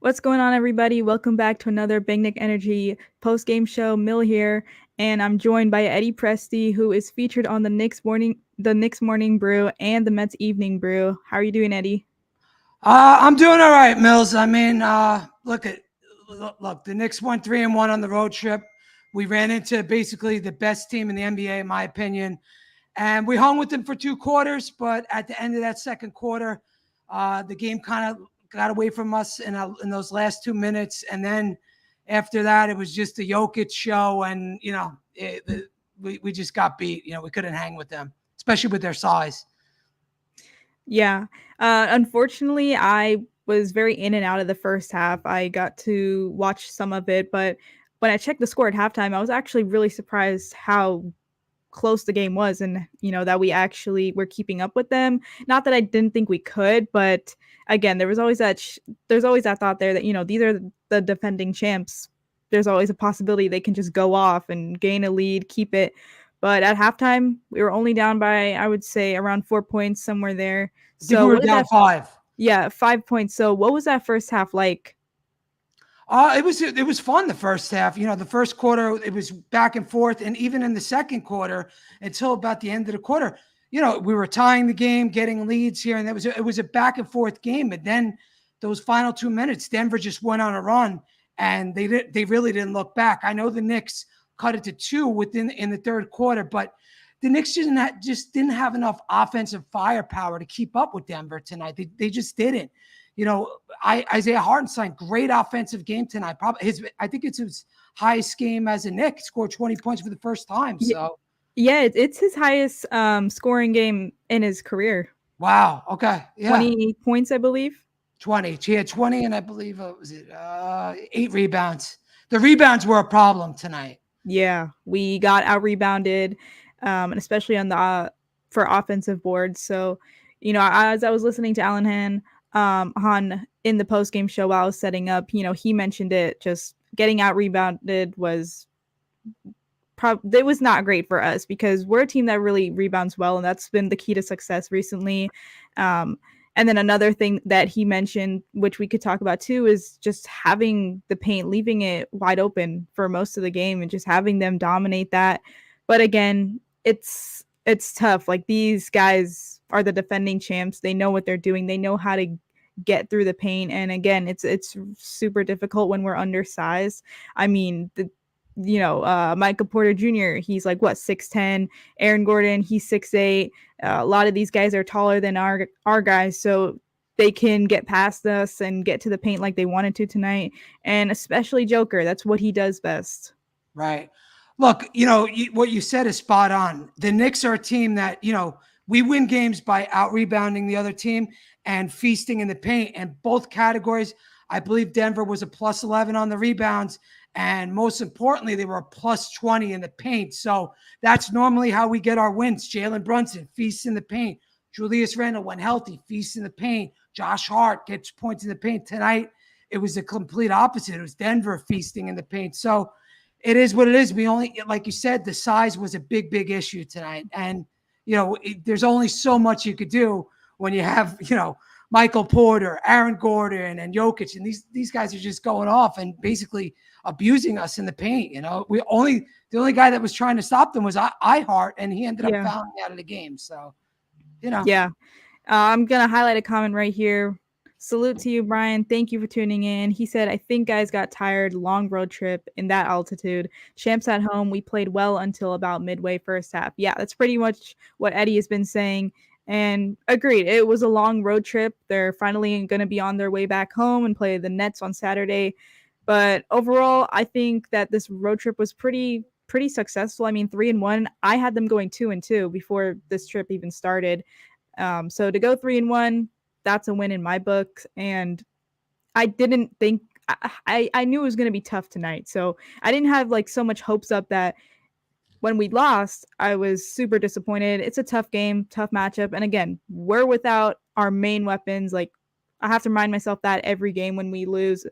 What's going on, everybody? Welcome back to another Big Nick Energy post-game show. Mill here, and I'm joined by Eddie Presti, who is featured on the Knicks Morning Brew and the Mets Evening Brew. How are you doing, Eddie? I'm doing all right, Mills. I mean, look, the Knicks went 3-1 on the road trip. We ran into basically the best team in the NBA, in my opinion, and we hung with them for 2 quarters. But at the end of that second quarter, the game kind of got away from us in those last 2 minutes, and then after that, it was just a Jokic show, and we just got beat. We couldn't hang with them, especially with their size. Yeah. Unfortunately, I was very in and out of the first half. I got to watch some of it, but when I checked the score at halftime, I was actually really surprised how close the game was, and that we actually were keeping up with them. Not that I didn't think we could, but again, there's always that thought there that these are the defending champs. There's always a possibility they can just go off and gain a lead, keep it. But at halftime, we were only down by, I would say, around 4 points, somewhere there. I think we So were what did down that? five. Yeah, 5 points. So what was that first half like? It was fun the first half. The first quarter it was back and forth, and even in the second quarter until about the end of the quarter, we were tying the game, getting leads here, and it was a back and forth game. But then those final 2 minutes, Denver just went on a run, and they really didn't look back. I know the Knicks cut it to two in the third quarter, but the Knicks just didn't have enough offensive firepower to keep up with Denver tonight. They just didn't. Isaiah Hartenstein, great offensive game tonight. I think it's his highest game as a Knick. Scored 20 points for the first time. So Yeah, it's his highest scoring game in his career. wow, okay, yeah, 20 points, I believe. 20. He had 20, and I believe was it 8 rebounds. The rebounds were a problem tonight. Yeah, we got out rebounded, and especially on the for offensive boards. So, as I was listening to Alan Han in the post game show while I was setting up, he mentioned it. Just getting out rebounded was it was not great for us because we're a team that really rebounds well, and that's been the key to success recently. And then another thing that he mentioned, which we could talk about too, is just having the paint, leaving it wide open for most of the game and just having them dominate that. But again, it's tough. Like, these guys are the defending champs. They know what they're doing. They know how to get through the paint. And again, it's super difficult when we're undersized. I mean, Michael Porter Jr., he's like, what, 6'10"? Aaron Gordon, he's 6'8". A lot of these guys are taller than our guys, so they can get past us and get to the paint like they wanted to tonight. And especially Joker, that's what he does best. Right. Look, what you said is spot on. The Knicks are a team that, we win games by out rebounding the other team and feasting in the paint. And both categories, I believe Denver was a plus 11 on the rebounds. And most importantly, they were a plus 20 in the paint. So that's normally how we get our wins. Jalen Brunson feasts in the paint. Julius Randle, when healthy, feasts in the paint. Josh Hart gets points in the paint. Tonight, it was the complete opposite. It was Denver feasting in the paint. So it is what it is. We only, like you said, the size was a big, big issue tonight. And, there's only so much you could do when you have, Michael Porter, Aaron Gordon, and Jokic, and these guys are just going off and basically abusing us in the paint. The only guy that was trying to stop them was Hart, and he ended up fouling out of the game. So, Yeah. I'm gonna highlight a comment right here. Salute to you, Brian. Thank you for tuning in. He said, I think guys got tired. Long road trip in that altitude. Champs at home. We played well until about midway first half. Yeah, that's pretty much what Eddie has been saying. And agreed. It was a long road trip. They're finally going to be on their way back home and play the Nets on Saturday. But overall, I think that this road trip was pretty successful. I mean, 3-1. I had them going 2-2 before this trip even started. So to go 3-1, that's a win in my book. And I didn't think I knew it was going to be tough tonight. So I didn't have like so much hopes up that when we lost, I was super disappointed. It's a tough game, tough matchup. And again, we're without our main weapons. Like, I have to remind myself that every game when we lose,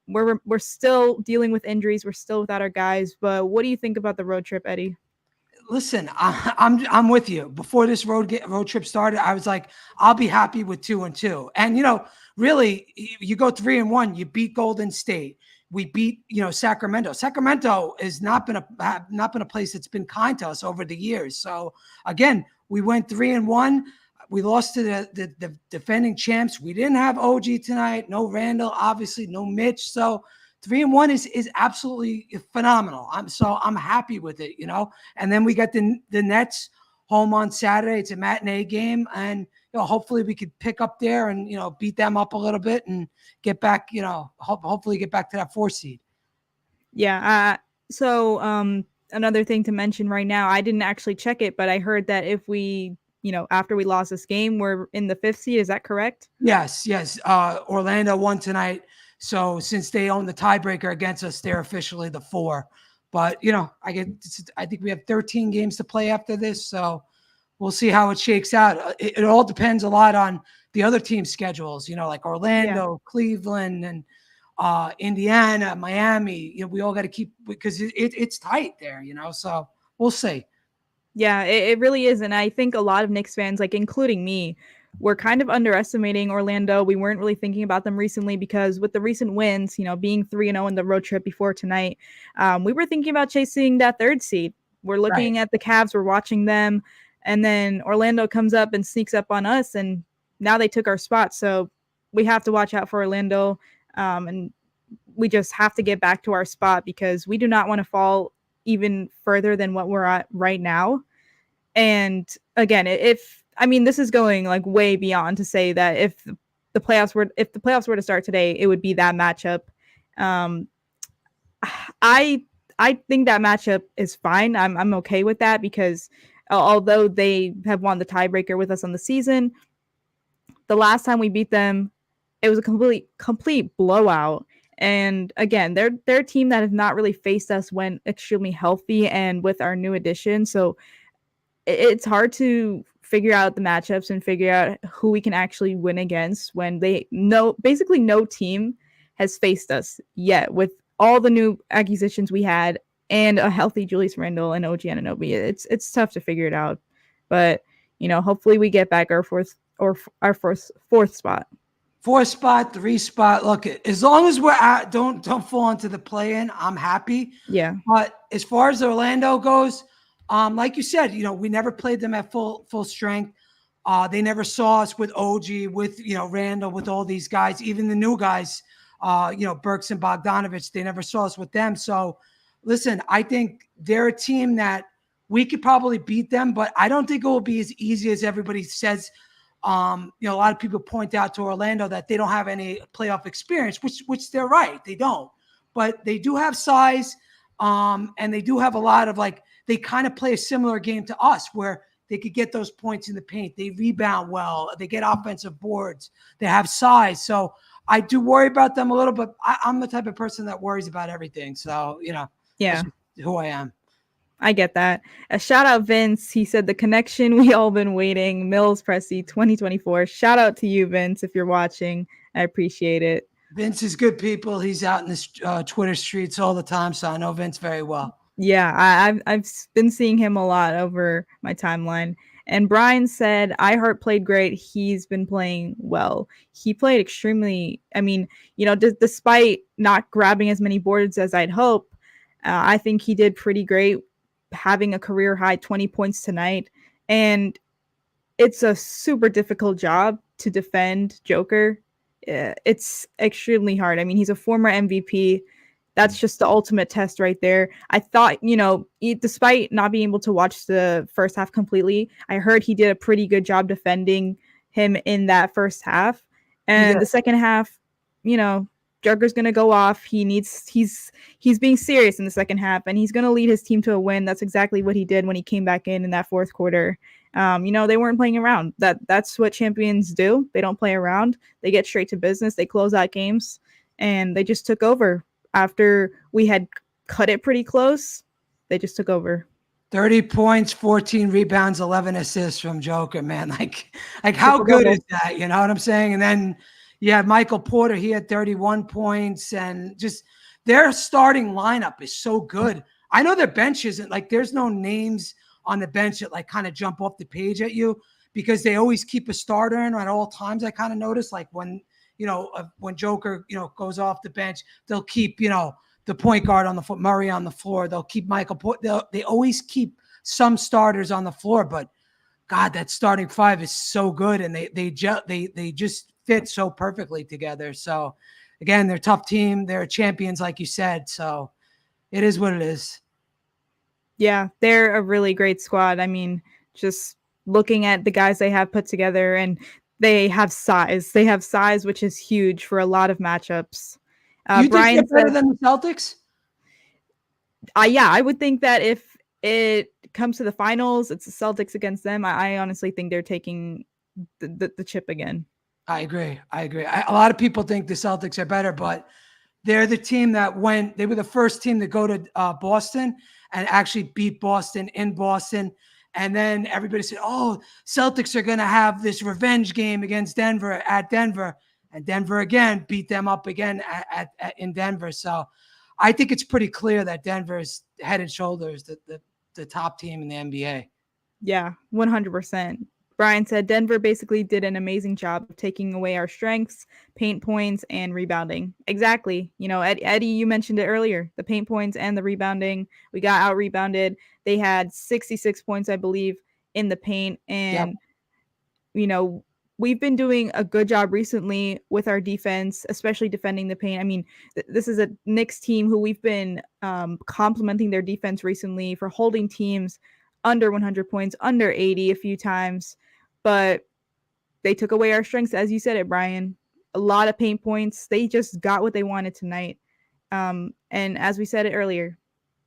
we're still dealing with injuries. We're still without our guys. But what do you think about the road trip, Eddie? Listen, I'm with you. Before this road trip started, I was like, I'll be happy with 2-2. And really, you go 3-1. You beat Golden State. We beat Sacramento. Sacramento has not been a place that's been kind to us over the years. So again, we went 3-1. We lost to the defending champs. We didn't have OG tonight. No Randall, obviously, no Mitch. So 3-1 is absolutely phenomenal. I'm happy with it, And then we got the Nets home on Saturday. It's a matinee game, and hopefully we could pick up there and beat them up a little bit and get back. Hopefully get back to that 4 seed. Yeah. So another thing to mention right now, I didn't actually check it, but I heard that if we, after we lost this game, we're in the 5th seed. Is that correct? Yes. Orlando won tonight. So since they own the tiebreaker against us, they're officially the 4. But, I think we have 13 games to play after this. So we'll see how it shakes out. It all depends a lot on the other team schedules, like Orlando, Cleveland, and Indiana, Miami. We all got to keep, because it's tight there, so we'll see. Yeah, it really is. And I think a lot of Knicks fans, like including me, we're kind of underestimating Orlando. We weren't really thinking about them recently because with the recent wins, being 3-0 in the road trip before tonight, we were thinking about chasing that 3rd seed. We're looking at the Cavs, we're watching them, and then Orlando comes up and sneaks up on us, and now they took our spot. So we have to watch out for Orlando, and we just have to get back to our spot because we do not want to fall even further than what we're at right now. And again, this is going like way beyond to say that if the playoffs were to start today, it would be that matchup. I think that matchup is fine. I'm okay with that because although they have won the tiebreaker with us on the season, the last time we beat them, it was a complete blowout. And again, they're a team that has not really faced us when extremely healthy and with our new addition. So it's hard to figure out the matchups and figure out who we can actually win against when basically no team has faced us yet with all the new acquisitions we had and a healthy Julius Randle and OG Anunoby. It's tough to figure it out, but hopefully we get back our fourth spot. 4th spot, 3 spot. Look, as long as we're don't fall into the play-in, I'm happy. Yeah. But as far as Orlando goes, like you said, we never played them at full strength. They never saw us with OG, with Randall, with all these guys, even the new guys, Burks and Bogdanovich. They never saw us with them. So, listen, I think they're a team that we could probably beat them, but I don't think it will be as easy as everybody says. A lot of people point out to Orlando that they don't have any playoff experience, which they're right. They don't, but they do have size. And they do have a lot of they kind of play a similar game to us where they could get those points in the paint. They rebound well. They get offensive boards. They have size. So I do worry about them a little, but I'm the type of person that worries about everything. So, yeah, that's who I am. I get that. A shout out Vince. He said the connection we all been waiting. Mills Pressy 2024. Shout out to you, Vince, if you're watching. I appreciate it. Vince is good people. He's out in the Twitter streets all the time, so I know Vince very well. Yeah, I've been seeing him a lot over my timeline. And Brian said, iHeart played great. He's been playing well. He played extremely, despite not grabbing as many boards as I'd hope, I think he did pretty great, having a career high 20 points tonight. And it's a super difficult job to defend Joker. It's extremely hard. I mean, he's a former MVP. That's just the ultimate test right there. I thought, despite not being able to watch the first half completely, I heard he did a pretty good job defending him in that first half. And the second half, Joker's going to go off. He's being serious in the second half, and he's going to lead his team to a win. That's exactly what he did when he came back in that fourth quarter. They weren't playing around. That's what champions do. They don't play around. They get straight to business. They close out games, and they just took over. After we had cut it pretty close, they just took over. 30 points, 14 rebounds, 11 assists from Joker, man. Like how good is that? You know what I'm saying? And then you have Michael Porter. He had 31 points, and just their starting lineup is so good. I know their bench isn't there's no names on the bench that like kind of jump off the page at you, because they always keep a starter in at all times. I kind of notice, like when Joker, goes off the bench, they'll keep, the point guard on the floor, Murray on the floor. They'll keep they always keep some starters on the floor, but God, that starting five is so good, and they just fit so perfectly together. So again, they're a tough team. They're champions, like you said. So it is what it is. Yeah, they're a really great squad. I mean, just looking at the guys they have put together, and they have size. They have size, which is huge for a lot of matchups. Do you think Brian they're better said, than the Celtics? yeah, I would think that if it comes to the finals, it's the Celtics against them. I honestly think they're taking the chip again. I agree. A lot of people think the Celtics are better, but they're the team that they were the first team to go to Boston and actually beat Boston in Boston. And then everybody said, oh, Celtics are going to have this revenge game against Denver at Denver. And Denver again beat them up again in Denver. So I think it's pretty clear that Denver is head and shoulders the top team in the NBA. Yeah, 100%. Brian said Denver basically did an amazing job of taking away our strengths, paint points, and rebounding. Exactly. Eddie, you mentioned it earlier, the paint points and the rebounding. We got out rebounded. They had 66 points, I believe, in the paint. And, yep. We've been doing a good job recently with our defense, especially defending the paint. I mean, this is a Knicks team who we've been complimenting their defense recently for holding teams under 100 points, under 80 a few times. But they took away our strengths, as you said it, Brian. A lot of paint points. They just got what they wanted tonight. And as we said it earlier,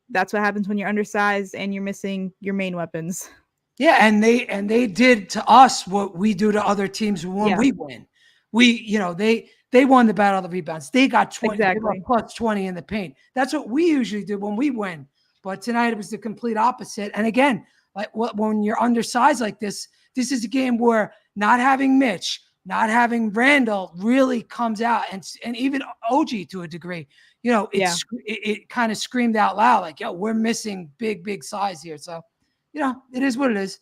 that's what happens when you're undersized and you're missing your main weapons. Yeah, and they did to us what we do to other teams when we win. They won the battle of the rebounds. They got 20, exactly. They got plus 20 in the paint. That's what we usually do when we win. But tonight it was the complete opposite. And again, like when you're undersized like this is a game where not having Mitch, not having Randall really comes out, and even OG to a degree. It kind of screamed out loud like, yo, we're missing big size here. So it is what it is.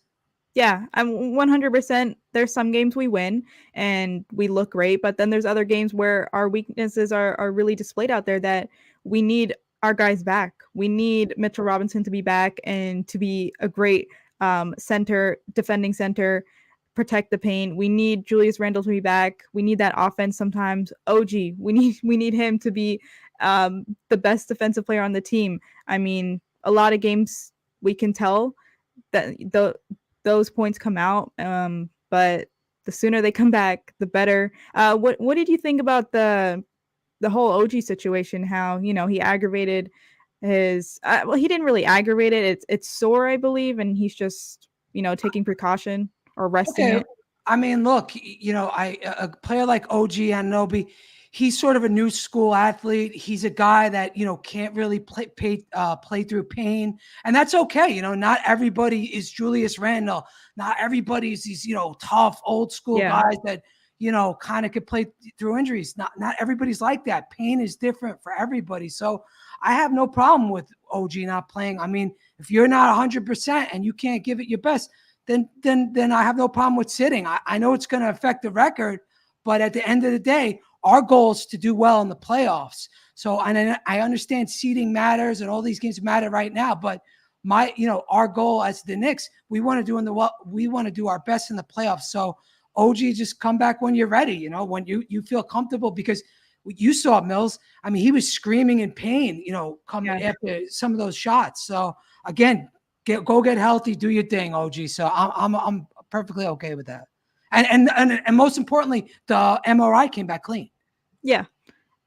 Yeah, I'm 100%. There's some games we win and we look great, but then there's other games where our weaknesses are really displayed out there that we need our guys back. We need Mitchell Robinson to be back and to be a great defending center, protect the paint. We need Julius Randle to be back. We need that offense sometimes. OG, we need him to be the best defensive player on the team. I mean, a lot of games we can tell that those points come out, but the sooner they come back, the better. What did you think about the whole OG situation? How he aggravated his he didn't really aggravate it. It's sore, I believe, and he's just taking precaution or resting it. I mean, look, a player like OG Anunoby, he's sort of a new school athlete. He's a guy that, can't really play through pain. And that's okay. Not everybody is Julius Randle. Not everybody is these, tough old school guys that, kind of could play through injuries. Not everybody's like that. Pain is different for everybody. So I have no problem with OG not playing. I mean, if you're not 100% and you can't give it your best, then I have no problem with sitting. I know it's going to affect the record, but at the end of the day, our goal is to do well in the playoffs. So, and I understand seeding matters and all these games matter right now, but our goal as the Knicks, we want to do our best in the playoffs. So OG, just come back when you're ready, when you feel comfortable, because you saw Mills. I mean, he was screaming in pain, coming after some of those shots. So again, go get healthy, do your thing, OG. So I'm perfectly okay with that. And most importantly, the MRI came back clean. Yeah.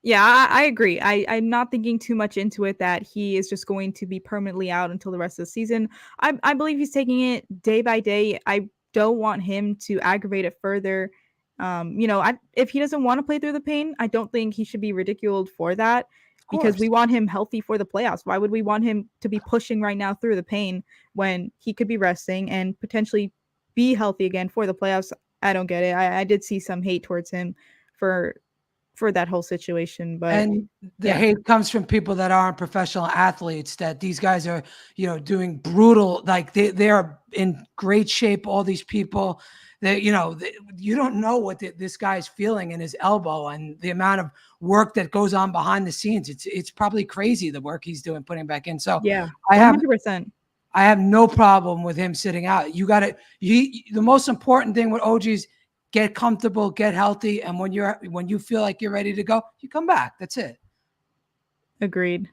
Yeah, I agree. I'm not thinking too much into it that he is just going to be permanently out until the rest of the season. I believe he's taking it day by day. I don't want him to aggravate it further. If he doesn't want to play through the pain, I don't think he should be ridiculed for that, because we want him healthy for the playoffs. Why would we want him to be pushing right now through the pain when he could be resting and potentially be healthy again for the playoffs? I don't get it. I did see some hate towards him for for that whole situation. But And the yeah, hate comes from people that aren't professional athletes, that these guys are, doing brutal, like they are in great shape. All these people that, you don't know what this guy's feeling in his elbow and the amount of work that goes on behind the scenes. It's probably crazy, the work he's doing, putting back in. So yeah, I have, 100%. I have no problem with him sitting out. You got to, the most important thing with OGs, get comfortable, get healthy. And when you feel like you're ready to go, you come back. That's it. Agreed.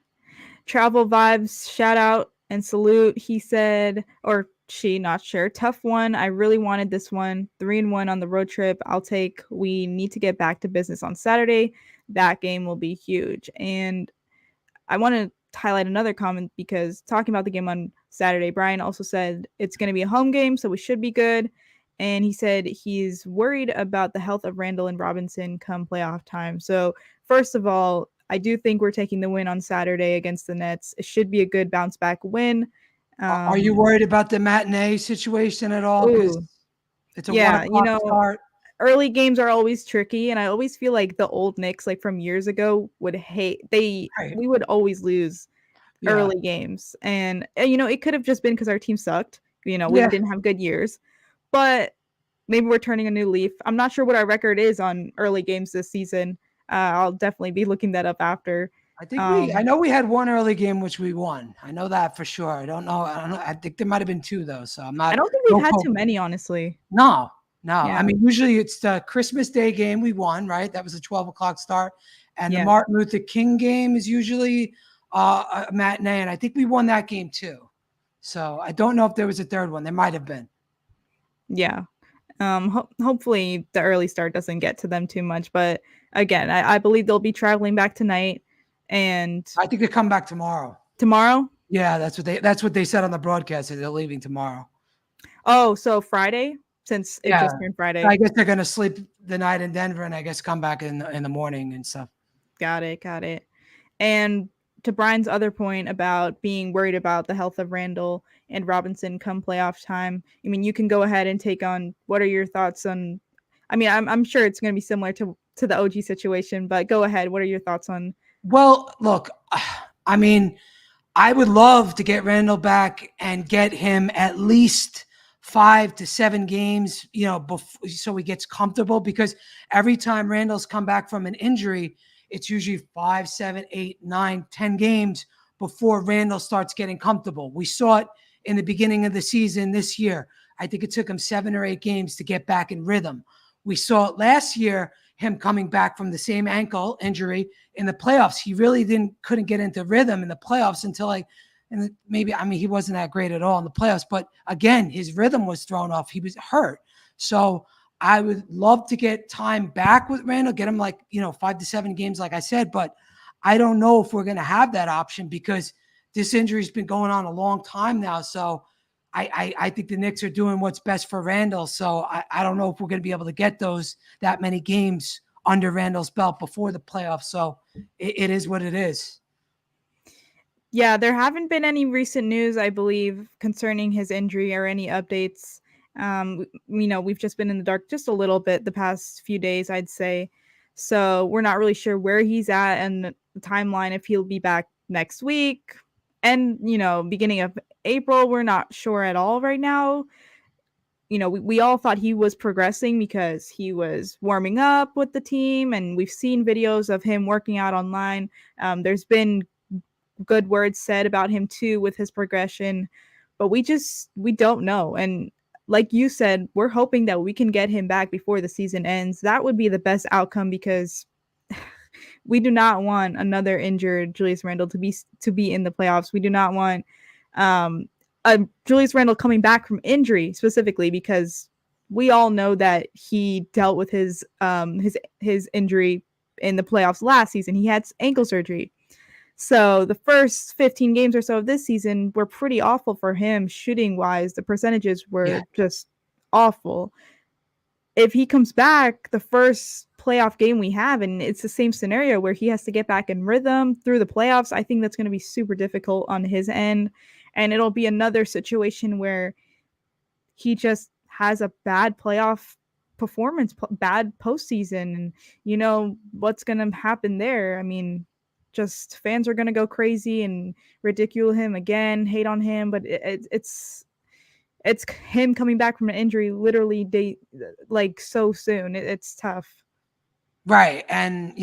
Travel Vibes, shout out and salute. He said, or she, not sure. Tough one. I really wanted this one. 3-1 on the road trip. I'll take. We need to get back to business on Saturday. That game will be huge. And I want to highlight another comment because talking about the game on Saturday, Brian also said it's going to be a home game, so we should be good. And he said he's worried about the health of Randall and Robinson come playoff time. So, first of all, I do think we're taking the win on Saturday against the Nets. It should be a good bounce back win. Are you worried about the matinee situation at all? Because Ooh, it's a yeah, 1 o'clock start. early games are always tricky, and I always feel like the old Knicks, like from years ago, would hate Right. we would always lose Yeah. early games. And it could have just been because our team sucked. We Yeah. didn't have good years. But maybe we're turning a new leaf. I'm not sure what our record is on early games this season. I'll definitely be looking that up after. I know we had one early game which we won. I know that for sure. I don't know. I think there might have been two though. So I'm I not. don't think we've No had hope. too many, honestly. No, no. I Yeah. mean, usually it's the Christmas Day game we won, right? That was a 12 o'clock start, and the Yeah. Martin Luther King game is usually a matinee, and I think we won that game too. So I don't know if there was a third one. There might have been. Yeah. Hopefully the early start doesn't get to them too much. But again, I believe they'll be traveling back tonight and I think they come back tomorrow. tomorrow. Yeah, that's what they said on the broadcast. That they're leaving tomorrow. Oh, so Friday, since it Yeah, just turned so I Friday. guess they're gonna sleep the night in Denver, and I guess come back in the morning and stuff. Got it. Got it. And to Brian's other point about being worried about the health of Randall and Robinson come playoff time, I mean, you can go ahead and take on what are your thoughts on. I mean, I'm sure it's going to be similar to the OG situation, but go ahead. What are your thoughts on? Well, look, I mean, I would love to get Randall back and get him at least 5 to 7 games, so he gets comfortable, because every time Randall's come back from an injury, it's usually 5, 7, 8, 9, 10 games before Randall starts getting comfortable. We saw it in the beginning of the season this year. I think it took him 7 or 8 games to get back in rhythm. We saw it last year, him coming back from the same ankle injury in the playoffs. He really couldn't get into rhythm in the playoffs until he wasn't that great at all in the playoffs, but again, his rhythm was thrown off. He was hurt. So I would love to get time back with Randall, get him 5 to 7 games, like I said, but I don't know if we're going to have that option because this injury's been going on a long time now. So I think the Knicks are doing what's best for Randall. So I don't know if we're going to be able to get that many games under Randall's belt before the playoffs. So it is what it is. Yeah, there haven't been any recent news, I believe, concerning his injury or any updates. We've just been in the dark just a little bit the past few days, I'd say. So we're not really sure where he's at and the timeline, if he'll be back next week. And, beginning of April, we're not sure at all right now. We all thought he was progressing because he was warming up with the team, and we've seen videos of him working out online. There's been good words said about him too with his progression, but we don't know. And like you said, we're hoping that we can get him back before the season ends. That would be the best outcome because we do not want another injured Julius Randle to be in the playoffs. We do not want Julius Randle coming back from injury specifically, because we all know that he dealt with his injury in the playoffs last season. He had ankle surgery. So the first 15 games or so of this season were pretty awful for him shooting wise. The percentages were just awful. If he comes back, the first playoff game we have, and it's the same scenario where he has to get back in rhythm through the playoffs, I think that's going to be super difficult on his end. And it'll be another situation where he just has a bad playoff performance, bad postseason, and you know what's going to happen there. I mean, just fans are going to go crazy and ridicule him again, hate on him, but it's him coming back from an injury literally like so soon. It's tough. Right. And,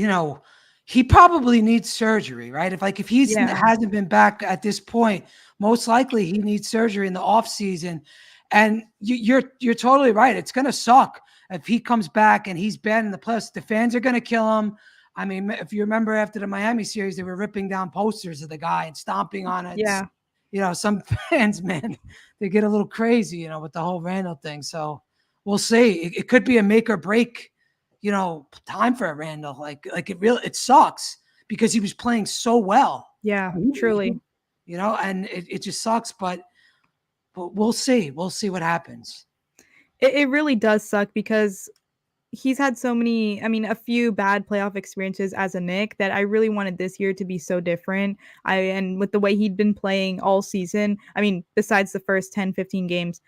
he probably needs surgery, right? If he's Yeah. hasn't been back at this point, most likely he needs surgery in the off season. And you're totally right. It's gonna suck if he comes back and he's bad in the playoffs. The fans are gonna kill him. I mean, if you remember after the Miami series, they were ripping down posters of the guy and stomping on it. Yeah. Some fans, man, they get a little crazy, with the whole Randall thing. So we'll see. It could be a make or break, time for Randall. It sucks because he was playing so well. Yeah, truly. And it just sucks, but we'll see. We'll see what happens. It really does suck because he's had so many, I mean, a few bad playoff experiences as a Knick that I really wanted this year to be so different. And with the way he'd been playing all season, I mean, besides the first 10, 15 games,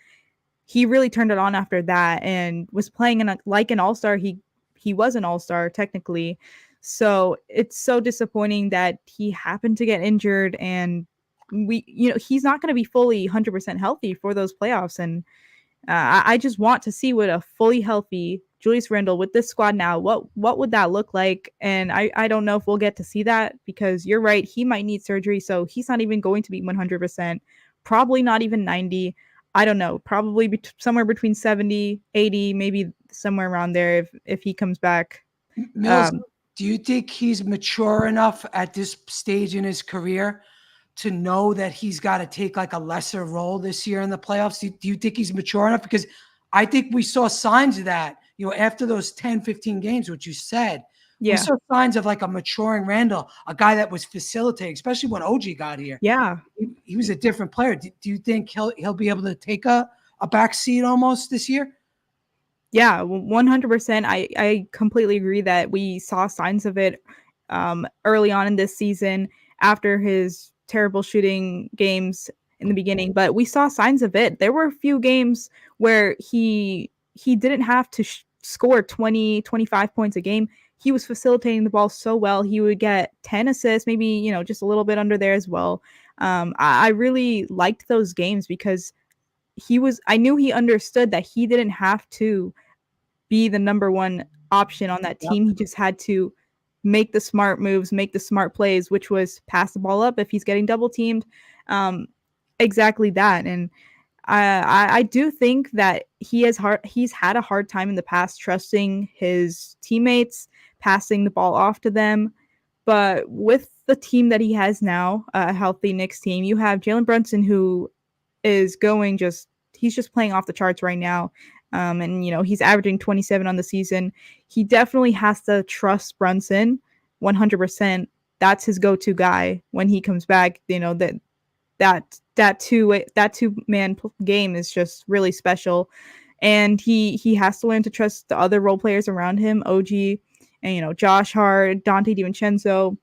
he really turned it on after that and was playing like an all-star. He was an all-star technically. So it's so disappointing that he happened to get injured, and he's not going to be fully 100% healthy for those playoffs. And I just want to see what a fully healthy Julius Randle with this squad now, what would that look like? And I don't know if we'll get to see that, because you're right, he might need surgery, so he's not even going to be 100%, probably not even 90. I don't know, probably somewhere between 70, 80, maybe somewhere around there if he comes back. Mills, do you think he's mature enough at this stage in his career to know that he's got to take like a lesser role this year in the playoffs? Do you think he's mature enough? Because I think we saw signs of that, after those 10, 15 games, which you said. Yeah. We saw signs of like a maturing Randall, a guy that was facilitating, especially when OG got here. Yeah. He was a different player. Do you think he'll be able to take a back seat almost this year? Yeah, 100%. I completely agree that we saw signs of it early on in this season after his terrible shooting games in the beginning, but we saw signs of it. There were a few games where he didn't have to score 20, 25 points a game. He was facilitating the ball so well. He would get 10 assists, maybe, just a little bit under there as well. I really liked those games because I knew he understood that he didn't have to be the number one option on that team. He just had to make the smart moves, make the smart plays, which was pass the ball up if he's getting double teamed. Exactly that. And I do think that he's had a hard time in the past trusting his teammates, passing the ball off to them. But with the team that he has now, a healthy Knicks team, you have Jalen Brunson, who is he's just playing off the charts right now. And he's averaging 27 on the season. He definitely has to trust Brunson 100%. That's his go-to guy when he comes back. That two-man game is just really special, and he has to learn to trust the other role players around him, OG, and Josh Hart, Dante DiVincenzo.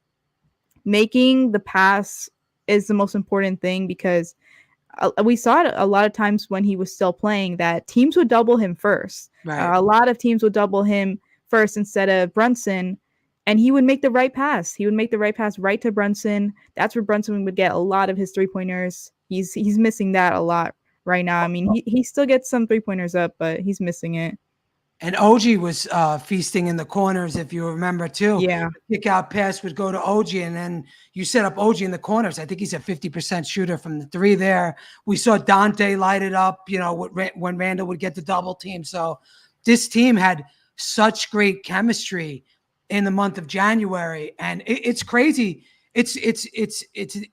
Making the pass is the most important thing, because we saw it a lot of times when he was still playing that teams would double him first. Right. A lot of teams would double him first instead of Brunson, and he would make the right pass. He would make the right pass right to Brunson. That's where Brunson would get a lot of his three-pointers. He's missing that a lot right now. I mean, he still gets some three-pointers up, but he's missing it. And OG was feasting in the corners, if you remember, too. Yeah. The kick-out pass would go to OG, and then you set up OG in the corners. I think he's a 50% shooter from the three there. We saw Dante light it up, when Randall would get the double team. So this team had such great chemistry in the month of January, and it's crazy. It's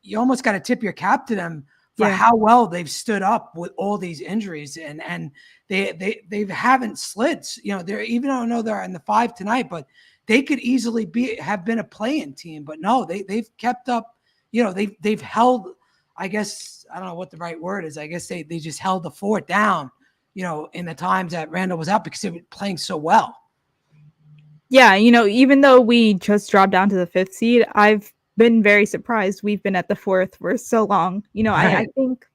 you almost got to tip your cap to them for how well they've stood up with all these injuries, and they haven't slid. They're, even though I know they're in the 5 tonight, but they could easily have been a play-in team. But no, they've kept up. They've held. I guess I don't know what the right word is. I guess they just held the fort down. In the times that Randall was out, because they were playing so well. Yeah, even though we just dropped down to the 5th seed, I've been very surprised we've been at the 4th for so long. I think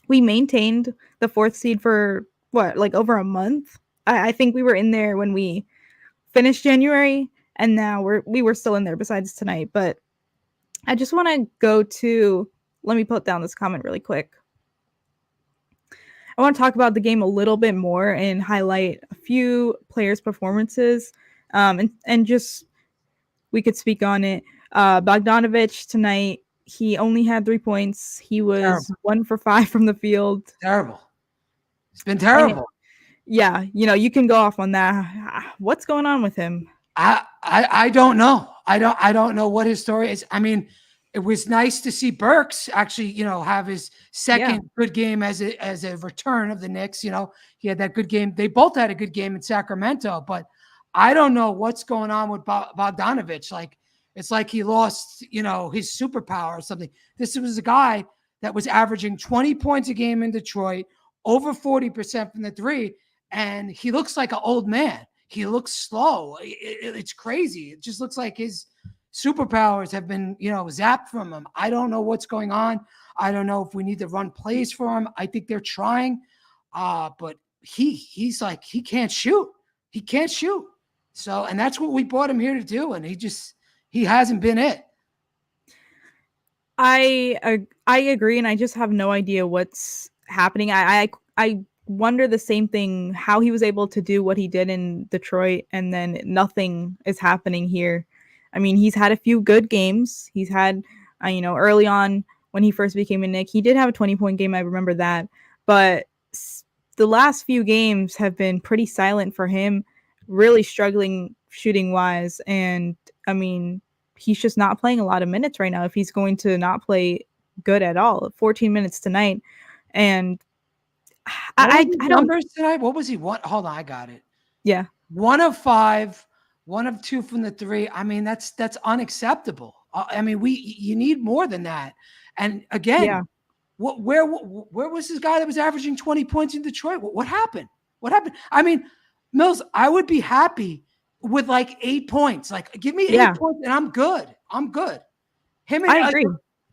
we maintained the 4th seed for over a month. I think we were in there when we finished January, and now we were still in there besides tonight. But I just want to go to, let me put down this comment really quick. I want to talk about the game a little bit more and highlight a few players' performances, and just we could speak on it. Bogdanovich tonight, he only had 3 points. He was Terrible. 1 for 5 from the field. Terrible. It's been And terrible. yeah, you can go off on that. What's going on with him? I don't know. I don't know what his story is. I mean, it was nice to see Burks actually, have his second good game as a return of the Knicks. He had that good game. They both had a good game in Sacramento, but I don't know what's going on with Bogdanovich. Like, it's like he lost, his superpower or something. This was a guy that was averaging 20 points a game in Detroit, over 40% from the three, and he looks like an old man. He looks slow. It's crazy. It just looks like his superpowers have been, zapped from him. I don't know what's going on. I don't know if we need to run plays for him. I think they're trying, but he's like, he can't shoot. He can't shoot. So, and that's what we brought him here to do, and he hasn't been it. I agree, and I just have no idea what's happening. I wonder the same thing, how he was able to do what he did in Detroit, and then nothing is happening here. I mean, he's had a few good games. He's had, early on when he first became a Knick, he did have a 20-point game. I remember that. But the last few games have been pretty silent for him, really struggling shooting-wise. And, I mean, he's just not playing a lot of minutes right now if he's going to not play good at all. 14 minutes tonight. And I don't. Numbers tonight? What was he? Hold on, I got it. Yeah. 1 of 5, 1 of 2 from the three. I mean, that's unacceptable. I mean, you need more than that. And again, where was this guy that was averaging 20 points in Detroit? What happened? What happened? I mean, Mills, I would be happy with like 8 points. Like, give me 8 points and I'm good. I'm good. I agree.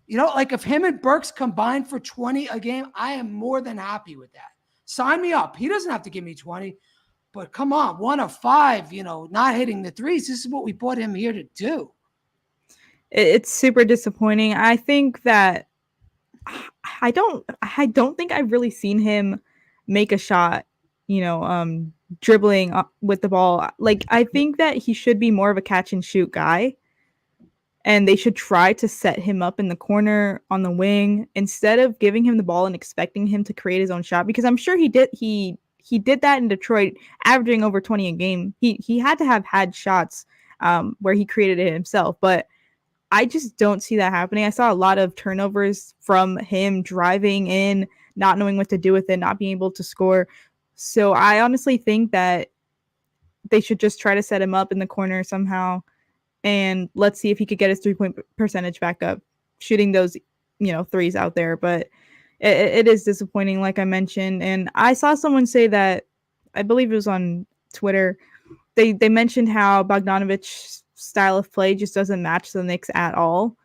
Like if him and Burks combined for 20 a game, I am more than happy with that. Sign me up. He doesn't have to give me 20, but come on, 1 of 5, not hitting the threes. This is what we brought him here to do. It's super disappointing. I think that I don't think I've really seen him make a shot, dribbling with the ball. Like, I think that he should be more of a catch and shoot guy. And they should try to set him up in the corner on the wing instead of giving him the ball and expecting him to create his own shot, because I'm sure he did that in Detroit, averaging over 20 a game. He had to have had shots where he created it himself, but I just don't see that happening. I saw a lot of turnovers from him driving in, not knowing what to do with it, not being able to score. So I honestly think that they should just try to set him up in the corner somehow. And let's see if he could get his 3-point percentage back up, shooting those, threes out there. But it is disappointing, like I mentioned. And I saw someone say that, I believe it was on Twitter, they mentioned how Bogdanovich's style of play just doesn't match the Knicks at all.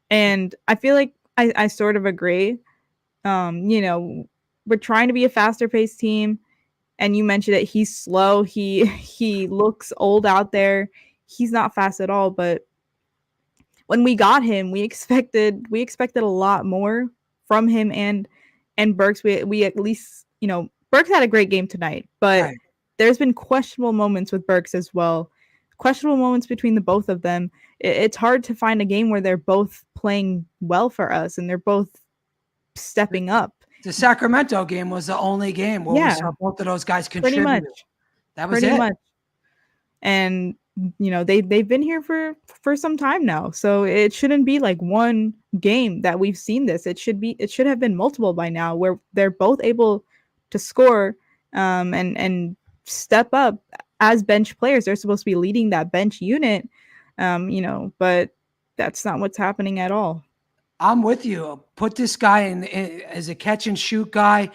And I feel like I sort of agree. We're trying to be a faster paced team. And you mentioned it, he's slow. He looks old out there. He's not fast at all, but when we got him, we expected a lot more from him and Burks. We at least, Burks had a great game tonight, but there's been questionable moments with Burks as well. Questionable moments between the both of them. It's hard to find a game where they're both playing well for us and they're both stepping up. The Sacramento game was the only game where we saw both of those guys contribute. Pretty much. That was it. And they've been here for some time now, so it shouldn't be like one game that we've seen this. It should have been multiple by now, where they're both able to score and step up as bench players. They're supposed to be leading that bench unit, but that's not what's happening at all. I'm with you. Put this guy in as a catch and shoot guy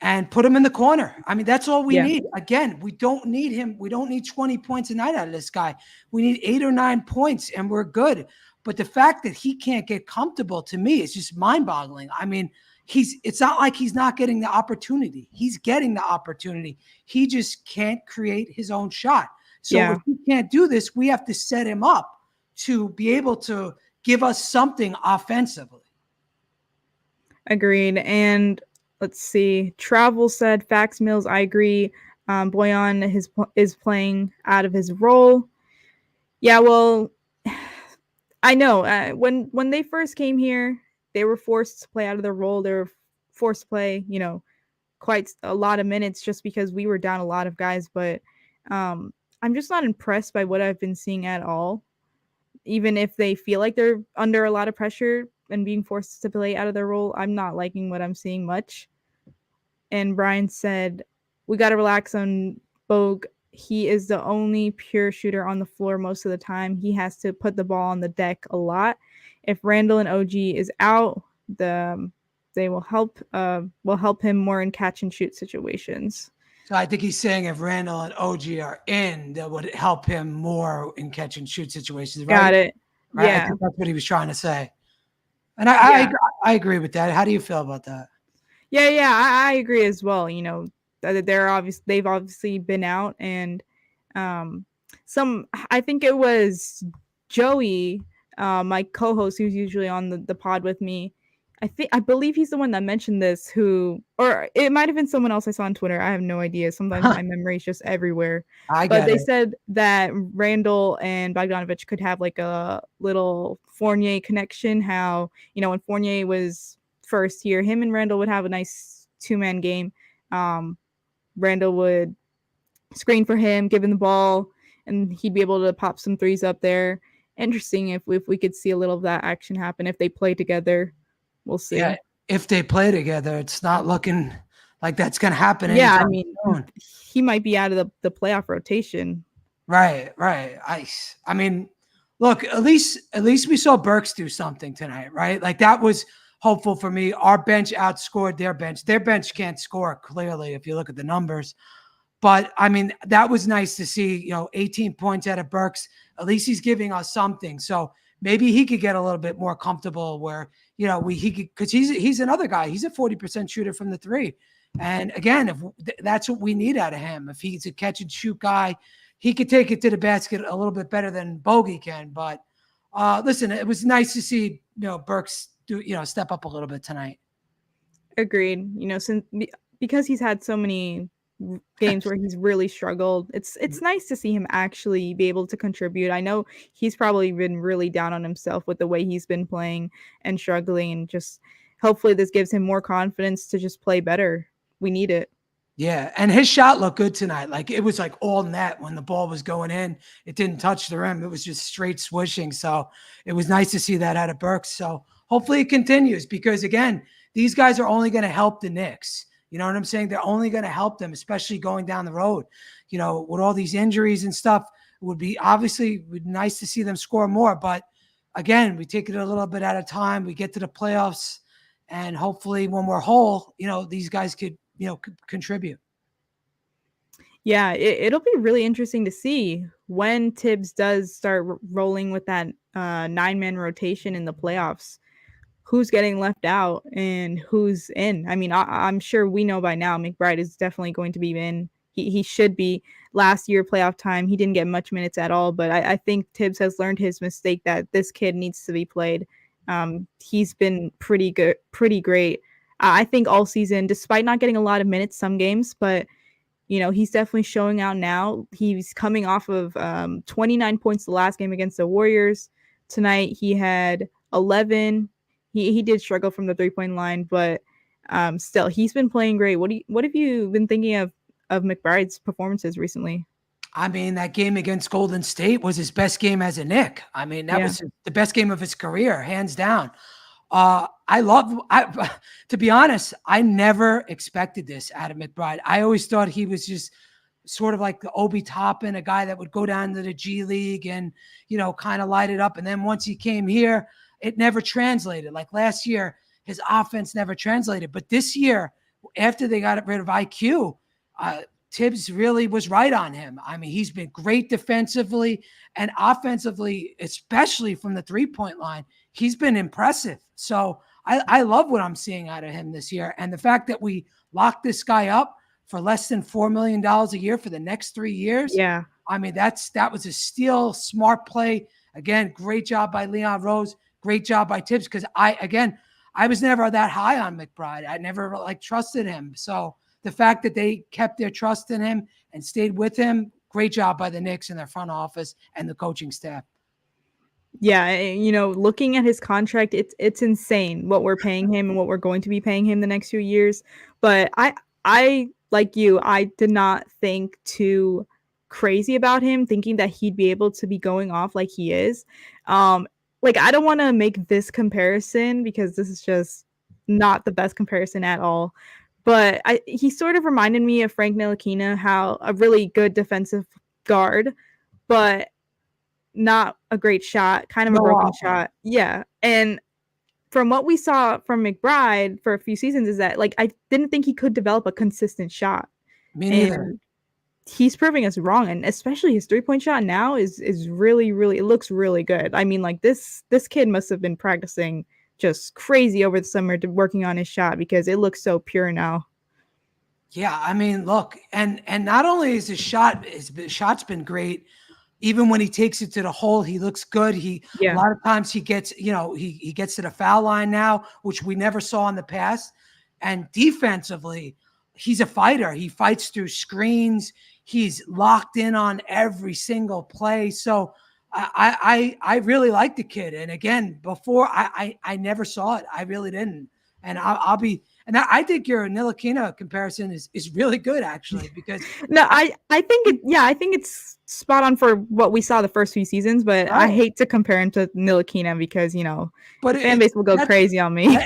and put him in the corner. I mean, that's all we need. Again, we don't need him. We don't need 20 points a night out of this guy. We need 8 or 9 points and we're good. But the fact that he can't get comfortable, to me, is just mind-boggling. I mean, it's not like he's not getting the opportunity. He's getting the opportunity. He just can't create his own shot. So if he can't do this, we have to set him up to be able to give us something offensively. Agreed. And let's see. Travel said, Fax Mills, I agree. Boyan is playing out of his role. Yeah, well, I know. When they first came here, they were forced to play out of their role. They were forced to play, quite a lot of minutes just because we were down a lot of guys. But I'm just not impressed by what I've been seeing at all. Even if they feel like they're under a lot of pressure and being forced to play out of their role, I'm not liking what I'm seeing much. And Brian said, we got to relax on Bogue. He is the only pure shooter on the floor most of the time. He has to put the ball on the deck a lot. If Randall and OG is out, they will help him more in catch and shoot situations. So I think he's saying if Randall and OG are in, that would help him more in catch and shoot situations. Right? Got it. Right? Yeah. I think that's what he was trying to say. And I agree with that. How do you feel about that? Yeah, I agree as well. They've obviously been out, and I think it was Joey, my co-host who's usually on the pod with me. I believe he's the one that mentioned this, or it might have been someone else I saw on Twitter. I have no idea. Sometimes my memory is just everywhere. But they said that Randall and Bogdanovic could have like a little Fournier connection. How, when Fournier was first here, him and Randall would have a nice 2-man game. Randall would screen for him, give him the ball, and he'd be able to pop some threes up there. Interesting if we could see a little of that action happen if they play together. We'll see. Yeah, if they play together, it's not looking like that's going to happen. Yeah, I mean, he might be out of the playoff rotation. Right. I mean, look, at least we saw Burks do something tonight, right? Like that was hopeful for me. Our bench outscored their bench. Their bench can't score clearly if you look at the numbers. But I mean, that was nice to see, 18 points out of Burks. At least he's giving us something. So maybe he could get a little bit more comfortable where, he could, because he's another guy. He's a 40% shooter from the three. And again, if that's what we need out of him, if he's a catch and shoot guy, he could take it to the basket a little bit better than Bogey can. But listen, it was nice to see, Burks step up a little bit tonight. Agreed. Because he's had so many games where he's really struggled, it's nice to see him actually be able to contribute. I know he's probably been really down on himself with the way he's been playing and struggling, and just hopefully this gives him more confidence to just play better. We need it. Yeah, and his shot looked good tonight. Like it was like all net when the ball was going in. It didn't touch the rim. It was just straight swishing. So it was nice to see that out of Burks. So hopefully it continues, because again, these guys are only going to help the Knicks. You know what I'm saying? They're only going to help them, especially going down the road. With all these injuries and stuff, it would be nice to see them score more. But again, we take it a little bit at a time. We get to the playoffs, and hopefully when we're whole, these guys could contribute. Yeah, it'll be really interesting to see when Thibs does start rolling with that 9-man rotation in the playoffs. Who's getting left out and who's in. I mean, I'm sure we know by now McBride is definitely going to be in. He should be. Last year, playoff time, he didn't get much minutes at all, but I think Thibs has learned his mistake that this kid needs to be played. He's been pretty good, pretty great. I think all season, despite not getting a lot of minutes some games, but he's definitely showing out now. He's coming off of 29 points the last game against the Warriors. Tonight, he had 11. He did struggle from the 3-point line, but still, he's been playing great. What have you been thinking of McBride's performances recently? I mean, that game against Golden State was his best game as a Knick. I mean, that was the best game of his career, hands down. To be honest, I never expected this out of McBride. I always thought he was just sort of like the Obi Toppin, a guy that would go down to the G League and, kind of light it up. And then once he came here, it never translated. Like last year, his offense never translated. But this year, after they got rid of IQ, Thibs really was right on him. I mean, he's been great defensively and offensively, especially from the 3-point line. He's been impressive. So I love what I'm seeing out of him this year. And the fact that we locked this guy up for less than $4 million a year for the next 3 years. Yeah. I mean, that was a steal, smart play. Again, great job by Leon Rose. Great job by Thibs. Because I was never that high on McBride. I never trusted him. So the fact that they kept their trust in him and stayed with him, great job by the Knicks and their front office and the coaching staff. Yeah, looking at his contract, it's insane what we're paying him and what we're going to be paying him the next few years. But I like you, I did not think too crazy about him, thinking that he'd be able to be going off like he is. I don't want to make this comparison because this is just not the best comparison at all. But he sort of reminded me of Frank Ntilikina, how a really good defensive guard, but not a great shot, kind of a broken shot. Yeah. And from what we saw from McBride for a few seasons is that I didn't think he could develop a consistent shot. Me neither. And he's proving us wrong. And especially his 3-point shot now is really, really, it looks really good. I mean, this kid must have been practicing just crazy over the summer working on his shot because it looks so pure now. Yeah, I mean, look, and not only is his shot's been great. Even when he takes it to the hole, he looks good. A lot of times he gets, he gets to the foul line now, which we never saw in the past. And defensively, he's a fighter. He fights through screens. He's locked in on every single play. So I really like the kid. And again, before I never saw it. I really didn't. And I think your Ntilikina comparison is really good actually because I think it's spot on for what we saw the first few seasons, but I hate to compare him to Ntilikina because but the fan base will go crazy on me.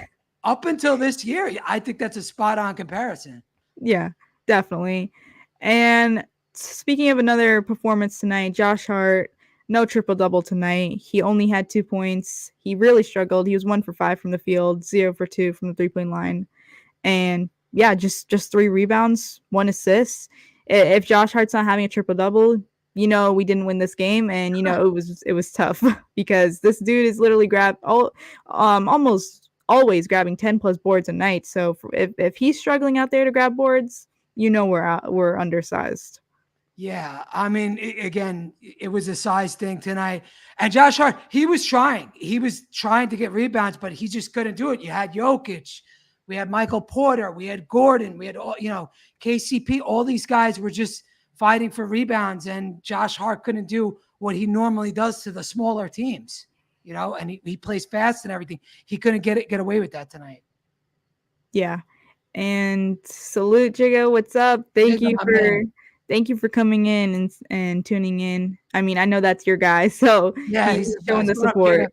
Up until this year, I think that's a spot on comparison. Yeah, definitely. And speaking of another performance tonight, Josh Hart, no triple-double tonight. He only had 2 points. He really struggled. He was 1 for 5 from the field, 0 for 2 from the 3-point line. And yeah, just 3 rebounds, 1 assist. If Josh Hart's not having a triple-double, we didn't win this game. And, it was tough because this dude is literally almost always grabbing 10-plus boards a night. So if he's struggling out there to grab boards, we're undersized. Yeah, I mean, it was a size thing tonight. And Josh Hart, he was trying to get rebounds, but he just couldn't do it. You had Jokic, we had Michael Porter, we had Gordon, we had KCP. All these guys were just fighting for rebounds, and Josh Hart couldn't do what he normally does to the smaller teams. And he plays fast and everything. He couldn't get away with that tonight. Yeah, and salute Jigga. What's up? Thank you for coming in and tuning in. I mean, I know that's your guy, so yeah, he's showing the support.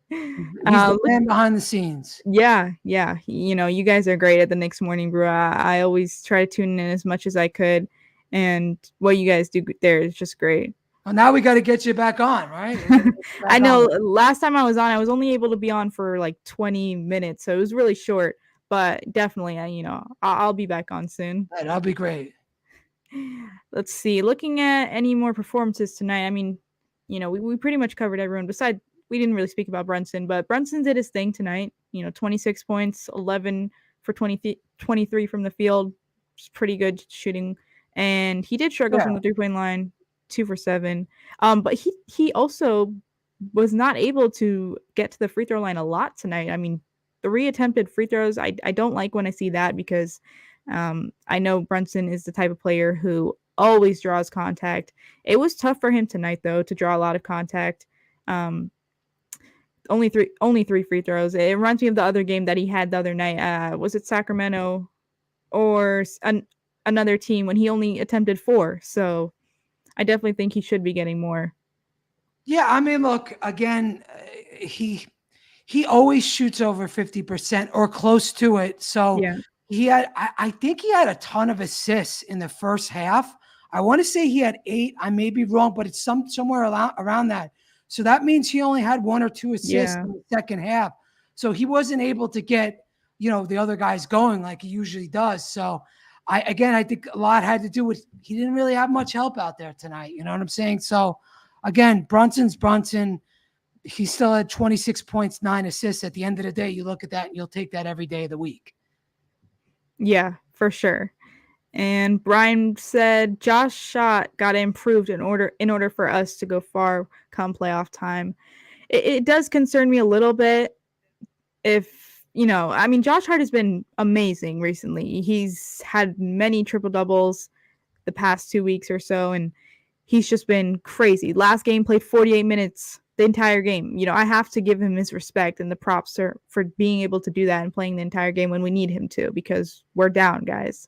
He's the man behind the scenes. Yeah. You guys are great at the Knicks Morning Brew. I always try to tune in as much as I could, and what you guys do there is just great. Well, now we got to get you back on, right? I know. Last time I was on, I was only able to be on for 20 minutes, so it was really short. But definitely, I'll be back on soon. That'll be great. Let's see. Looking at any more performances tonight, I mean, we pretty much covered everyone. Besides, we didn't really speak about Brunson, but Brunson did his thing tonight. 26 points, 11 for 23 from the field. It's pretty good shooting. And he did struggle from the 3-point line, 2 for 7. But he also was not able to get to the free throw line a lot tonight. I mean, 3 attempted free throws. I don't like when I see that because I know Brunson is the type of player who always draws contact. It was tough for him tonight, though, to draw a lot of contact. Only three free throws. It reminds me of the other game that he had the other night. Was it Sacramento or another team when he only attempted 4? So I definitely think he should be getting more. Yeah, I mean, look, again, he always shoots over 50% or close to it. So I think he had a ton of assists in the first half. I want to say he had 8. I may be wrong, but it's somewhere around that. So that means he only had 1 or 2 assists in the second half. So he wasn't able to get, the other guys going like he usually does. So I think a lot had to do with he didn't really have much help out there tonight. You know what I'm saying? So again, Brunson's Brunson. he still had 26 points, 9 assists. At the end of the day, you look at that and you'll take that every day of the week. Yeah, for sure. And Brian said Josh shot got improved in order for us to go far come playoff time. It does concern me a little bit if, I mean, Josh Hart has been amazing recently. He's had many triple doubles the past 2 weeks or so, and he's just been crazy. Last game played 48 minutes the entire game. I have to give him his respect and the props for being able to do that and playing the entire game when we need him to, because we're down, guys.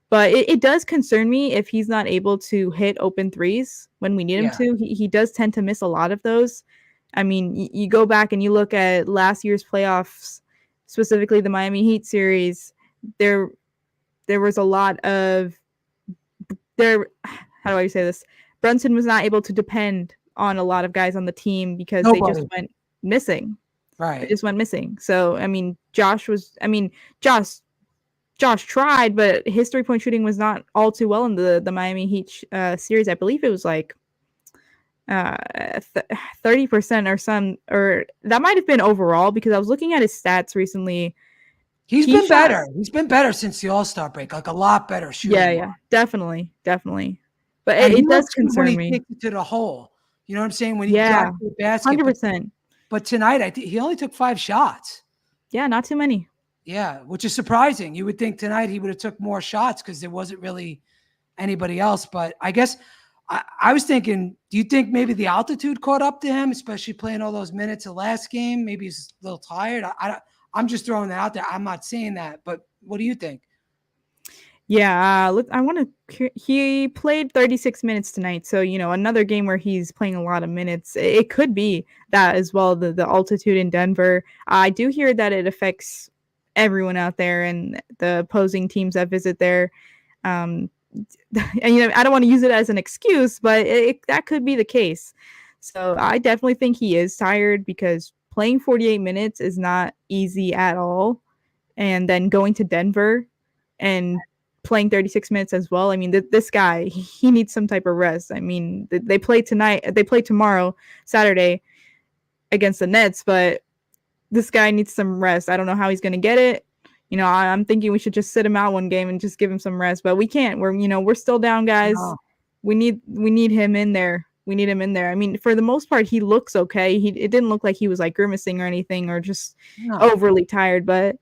But it does concern me if he's not able to hit open threes when we need him to. He does tend to miss a lot of those. I mean, you go back and you look at last year's playoffs, specifically the Miami Heat series. There was a lot of how do I say this? Brunson was not able to depend on a lot of guys on the team because they just went missing. Right. They just went missing. So, I mean, Josh tried, but his three-point shooting was not all too well in the Miami Heat series. I believe it was like 30% or that might have been overall, because I was looking at his stats recently. He's been better. He's been better since the All-Star break, like a lot better shooting. Yeah, definitely. But it does concern me. He takes it to the hole. You know what I'm saying? When he got the basket. 100%. But tonight, I think he only took 5 shots. Yeah, not too many. Yeah, which is surprising. You would think tonight he would have took more shots because there wasn't really anybody else. But I guess I was thinking, do you think maybe the altitude caught up to him, especially playing all those minutes of last game? Maybe he's a little tired. I'm just throwing that out there. I'm not saying that, but what do you think? Yeah, he played 36 minutes tonight. So, another game where he's playing a lot of minutes. It could be that as well, the altitude in Denver. I do hear that it affects everyone out there and the opposing teams that visit there. And, I don't want to use it as an excuse, but that could be the case. So I definitely think he is tired, because playing 48 minutes is not easy at all. And then going to Denver and playing 36 minutes as well. I mean, this guy, he needs some type of rest. I mean, they play tomorrow, Saturday, against the Nets, but this guy needs some rest. I don't know how he's going to get it. I'm thinking we should just sit him out one game and just give him some rest, but we can't. We're still down, guys. No. We need him in there. We need him in there. I mean, for the most part, he looks okay. It didn't look like he was like grimacing or anything, or just overly tired, but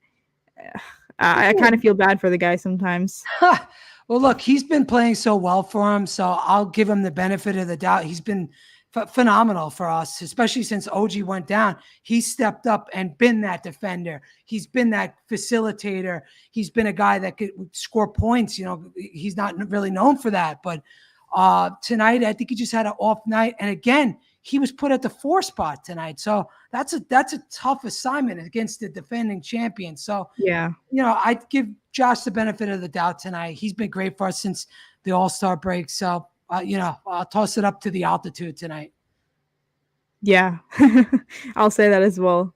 I kind of feel bad for the guy sometimes. Well, look, he's been playing so well for him, so I'll give him the benefit of the doubt. He's been phenomenal for us, especially since OG went down. He stepped up and been that defender. He's been that facilitator. He's been a guy that could score points. He's not really known for that, but tonight I think he just had an off night. And again, he was put at the 4 spot tonight. So that's a tough assignment against the defending champion. So, yeah, I'd give Josh the benefit of the doubt tonight. He's been great for us since the All-Star break. So, I'll toss it up to the altitude tonight. Yeah, I'll say that as well.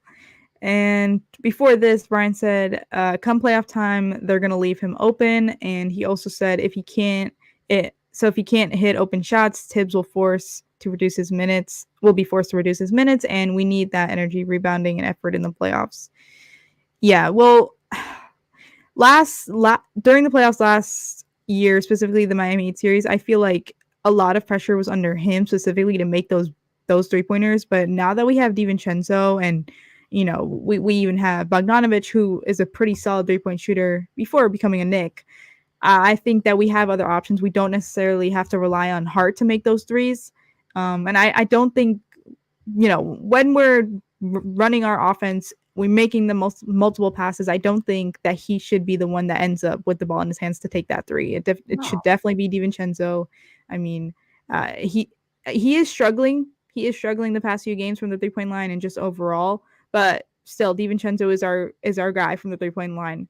And before this, Brian said, come playoff time, they're going to leave him open. And he also said if he can't hit open shots, Thibs will be forced to reduce his minutes, and we need that energy, rebounding, and effort in the playoffs. Yeah, well, during the playoffs last year, specifically the Miami Heat series, I feel like a lot of pressure was under him specifically to make those 3-pointers. But now that we have DiVincenzo and, we even have Bogdanovic, who is a pretty solid 3-point shooter before becoming a Knick, I think that we have other options. We don't necessarily have to rely on Hart to make those threes. And I don't think, when we're running our offense, we're making the multiple passes. I don't think that he should be the one that ends up with the ball in his hands to take that three. It should definitely be DiVincenzo. I mean, he is struggling. He is struggling the past few games from the 3-point line and just overall. But still, DiVincenzo is our guy from the 3-point line.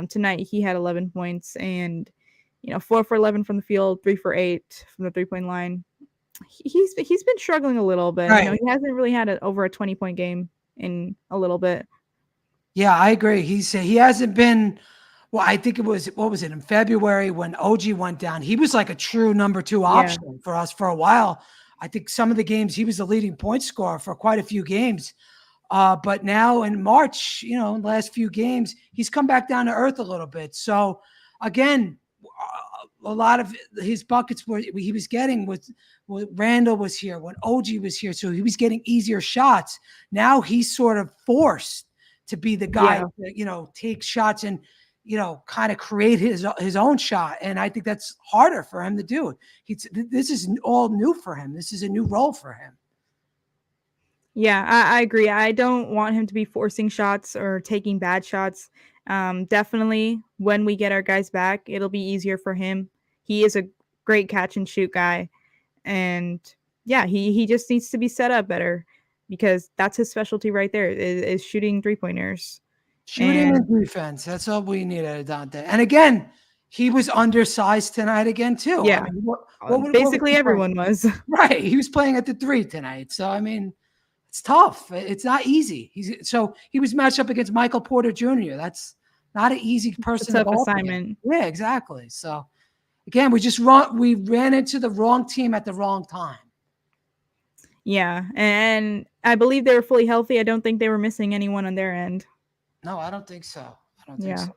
Tonight he had 11 points and 4 for 11 from the field, 3 for 8 from the 3-point line. He's been struggling a little bit. Right. He hasn't really had over a 20-point game in a little bit. Yeah, I agree. He hasn't been. Well, I think it was, what was it, in February when OG went down? He was like a true number 2 option for us for a while. I think some of the games he was the leading point scorer for quite a few games. But now in March, in the last few games, he's come back down to earth a little bit. So again, a lot of his buckets he was getting was when Randall was here, when OG was here. So he was getting easier shots. Now he's sort of forced to be the guy that, take shots and, kind of create his own shot. And I think that's harder for him to do. This is all new for him. This is a new role for him. Yeah, I agree. I don't want him to be forcing shots or taking bad shots. Definitely when we get our guys back, it'll be easier for him. He is a great catch and shoot guy. And yeah, he just needs to be set up better because that's his specialty right there is shooting 3-pointers. Shooting and defense. That's all we need at Dante. And again, he was undersized tonight again, too. Yeah. I mean, basically everyone was. Right. He was playing at the 3 tonight. So, I mean, it's tough. It's not easy. He was matched up against Michael Porter Jr. That's not an easy person. It's a tough assignment. Yeah, exactly. So, again, we ran into the wrong team at the wrong time. Yeah. And I believe they were fully healthy. I don't think they were missing anyone on their end. No, I don't think so. I don't think so.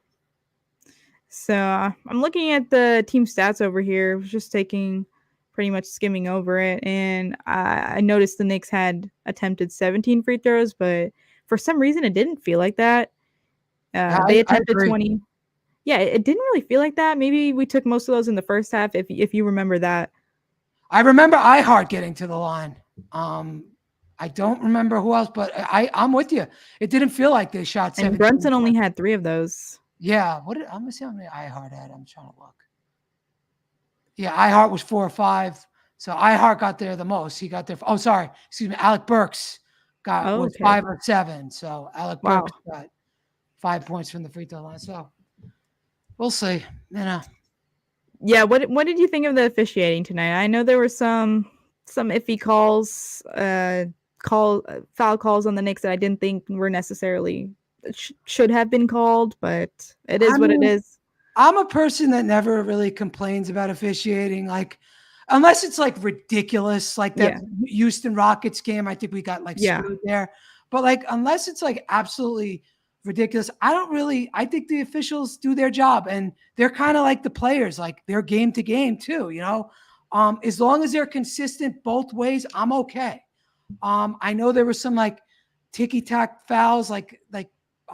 So I'm looking at the team stats over here. I was just pretty much skimming over it. And I noticed the Knicks had attempted 17 free throws, but for some reason it didn't feel like that. They attempted 20. Yeah, it didn't really feel like that. Maybe we took most of those in the first half, if you remember that. I remember iHeart getting to the line. I don't remember who else, but I'm with you. It didn't feel like they shot 17. And Brunson only had 3 of those. Yeah. I'm gonna see how many iHeart had. I'm trying to look. Yeah, iHeart was 4 or 5. So iHeart got there the most. He got there. Alec Burks was 5 or 7. So Alec Burks got 5 points from the free throw line. So we'll see. Yeah. What did you think of the officiating tonight? I know there were some iffy calls, foul calls on the Knicks that I didn't think were necessarily should have been called, but it is what it is. I'm a person that never really complains about officiating, unless it's ridiculous, like that Houston Rockets game. I think we got screwed there, but unless it's absolutely ridiculous, I think the officials do their job, and they're kind of like the players, they're game to game too, as long as they're consistent both ways, I'm okay. I know there was some ticky-tack fouls, like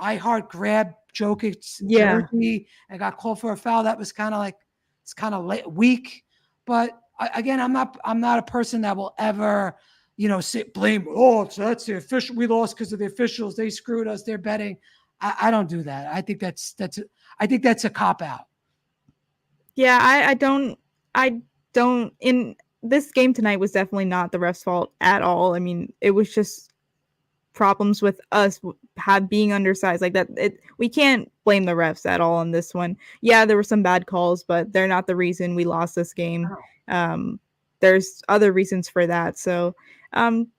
iHeart grabbed Jokic's jersey and got called for a foul. That was kind of weak. But again, I'm not a person that will ever, blame. Oh, that's the official. We lost because of the officials. They screwed us. They're betting. I don't do that. I think that's a cop out. Yeah, I don't. In this game tonight was definitely not the ref's fault at all. I mean, it was just problems with us being undersized like that. We can't blame the refs at all on this one. Yeah, there were some bad calls, but they're not the reason we lost this game. There's other reasons for that. So, I'm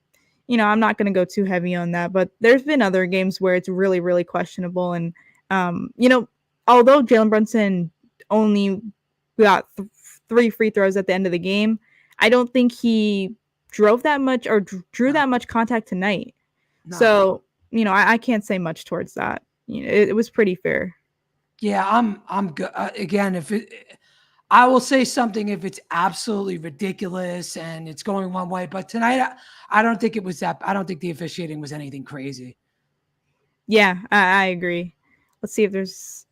not going to go too heavy on that, but there's been other games where it's really, really questionable. And, although Jalen Brunson only got 3 free throws at the end of the game, I don't think he drove that much or drew that much contact tonight. No. So, I can't say much towards that. It was pretty fair. Yeah, I'm good. Again, I will say something if it's absolutely ridiculous and it's going one way. But tonight, I don't think it was that. I don't think the officiating was anything crazy. Yeah, I agree. Let's see if there's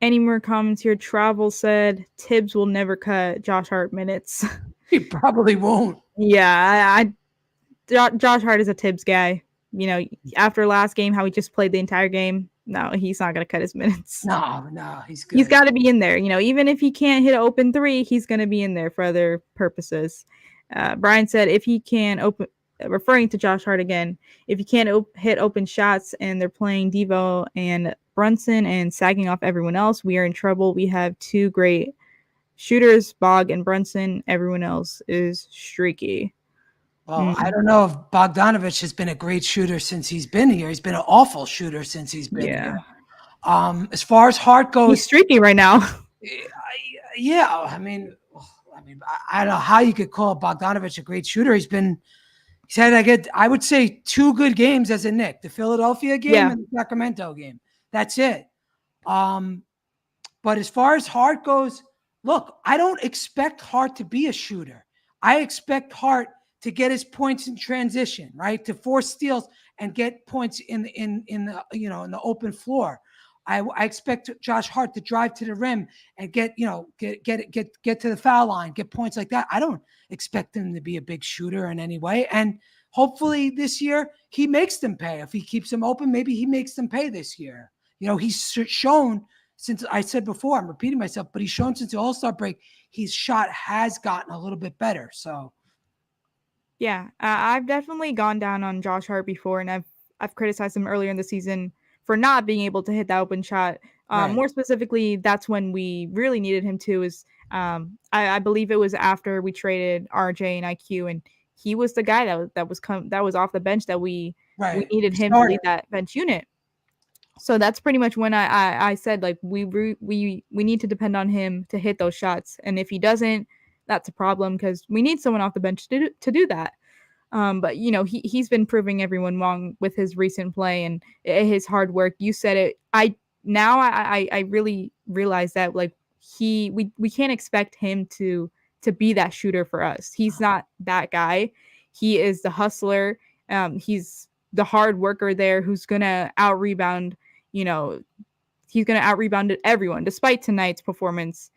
any more comments here. Travel said Thibs will never cut Josh Hart minutes. He probably won't. Yeah, Josh Hart is a Thibs guy. After last game, how he just played the entire game. No, he's not going to cut his minutes. No, he's good. He's got to be in there. Even if he can't hit an open 3, he's going to be in there for other purposes. Brian said if he can referring to Josh Hart again, if you can't hit open shots and they're playing Devo and Brunson and sagging off everyone else, we are in trouble. We have 2 great shooters, Bog and Brunson. Everyone else is streaky. Well, I don't know if Bogdanovich has been a great shooter since he's been here. He's been an awful shooter since he's been here. As far as Hart goes, he's streaky right now. Yeah, I mean, I mean, I don't know how you could call Bogdanovich a great shooter. He's had, I would say, 2 good games as a Knick, the Philadelphia game and the Sacramento game. That's it. But as far as Hart goes, look, I don't expect Hart to be a shooter. I expect Hart to get his points in transition, right? To force steals and get points in the in the open floor. I expect Josh Hart to drive to the rim and get to the foul line, get points like that. I don't expect him to be a big shooter in any way. And hopefully this year he makes them pay. If he keeps them open, maybe he makes them pay this year. He's shown, since I said before, I'm repeating myself, but he's shown since the All-Star break, his shot has gotten a little bit better. So, yeah, I've definitely gone down on Josh Hart before, and I've criticized him earlier in the season for not being able to hit that open shot. right. More specifically, that's when we really needed him to. I believe it was after we traded RJ and IQ, and he was the guy that was off the bench that we needed him to lead that bench unit. So that's pretty much when I said, like, we need to depend on him to hit those shots, and if he doesn't, that's a problem because we need someone off the bench to do that. But he's been proving everyone wrong with his recent play and his hard work. You said it. I really realize that, like, we can't expect him to be that shooter for us. He's not that guy. He is the hustler. He's the hard worker there who's gonna out rebound. He's gonna out rebound everyone. Despite tonight's performance,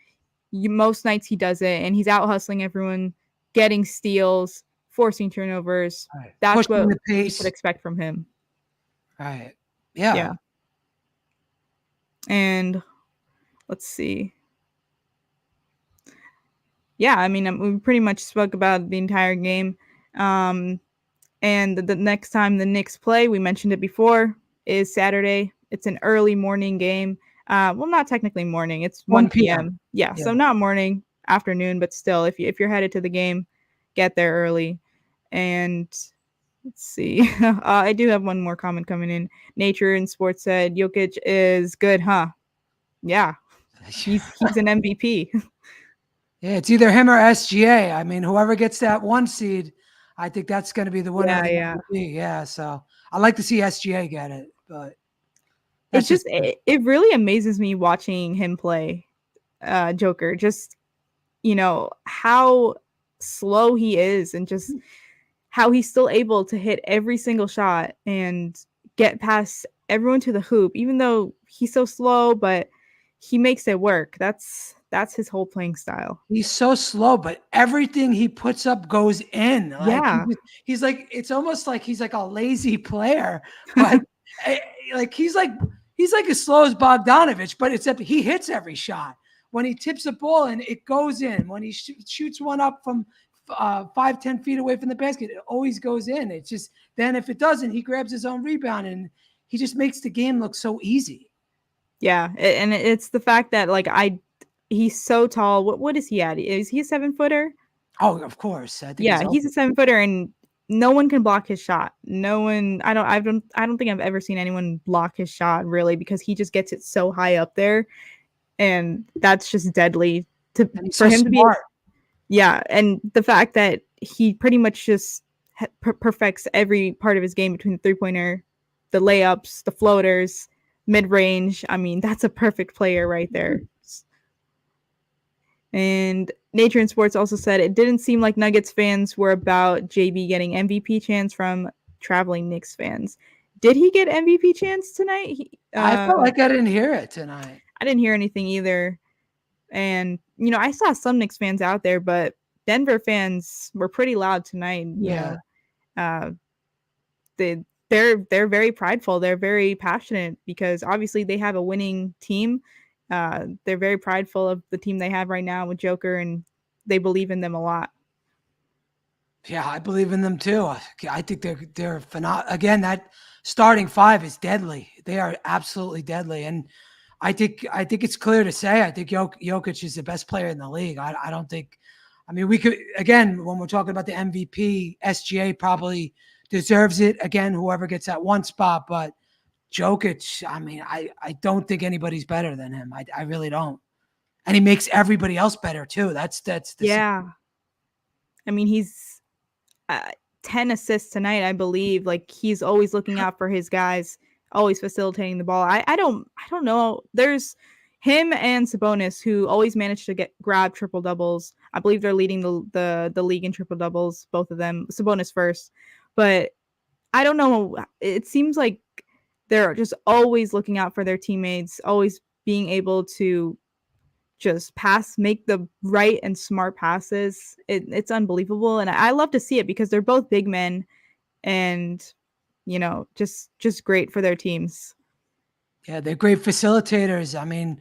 most nights he does it, and he's out hustling everyone, getting steals, forcing turnovers. Right. That's Pushing what the we pace. should expect from him. Right. Yeah. And let's see. Yeah, I mean, we pretty much spoke about the entire game. And the next time the Knicks play, we mentioned it before, is Saturday. It's an early morning game. Well, not technically morning. It's 1 p.m. Yeah, so not morning, afternoon, but still, if you're headed to the game, get there early. And let's see. I do have one more comment coming in. Nature in Sports said, Jokic is good, huh? Yeah, he's an MVP. Yeah, it's either him or SGA. I mean, whoever gets that 1 seed, I think that's going to be the winner of the MVP. Yeah, so I like to see SGA get it, but it really amazes me watching him play Joker. Just how slow he is, and just how he's still able to hit every single shot and get past everyone to the hoop, even though he's so slow, but he makes it work. That's his whole playing style. He's so slow, but everything he puts up goes in. Like, he's like, it's almost like he's like a lazy player, but like he's like as slow as Bogdanovich, but except he hits every shot. When he tips a ball and it goes in, when he shoots one up from 5-10 feet away from the basket, it always goes in. It's just, then if it doesn't, he grabs his own rebound, and he just makes the game look so easy. Yeah, and it's the fact that, like, he's so tall. What is he at? Is he a 7-footer? Oh, of course. He's a 7-footer, and no one can block his shot. No one. I don't think I've ever seen anyone block his shot, really, because he just gets it so high up there, and that's just deadly for him to be. Yeah, and the fact that he pretty much just perfects every part of his game between the 3-pointer, the layups, the floaters, mid-range. I mean, that's a perfect player right there. And Nature in Sports also said it didn't seem like Nuggets fans were about JB getting MVP chance from traveling Knicks fans. Did he get MVP chance tonight? I felt like I didn't hear it tonight. I didn't hear anything either. And, I saw some Knicks fans out there, but Denver fans were pretty loud tonight. You know, they're very prideful. They're very passionate because obviously they have a winning team. They're very prideful of the team they have right now with Joker, and they believe in them a lot. Yeah, I believe in them too. I think they're phenomenal. Again, that starting 5 is deadly. They are absolutely deadly, and I think it's clear to say I think Jokic is the best player in the league. I don't think. I mean, we could, again, when we're talking about the MVP, SGA probably deserves it. Again, whoever gets that 1 spot, but Jokic, I mean, I don't think anybody's better than him. I really don't. and he makes everybody else better too. That's Yeah. I mean, he's 10 assists tonight, I believe. Like, he's always looking out for his guys, always facilitating the ball. I don't know. There's him and Sabonis, who always manage to grab triple doubles. I believe they're leading the league in triple doubles, both of them. Sabonis first, but I don't know. It seems like they're just always looking out for their teammates, always being able to just make the right and smart passes. It's unbelievable, and I love to see it because they're both big men, and just great for their teams. Yeah, they're great facilitators. I mean,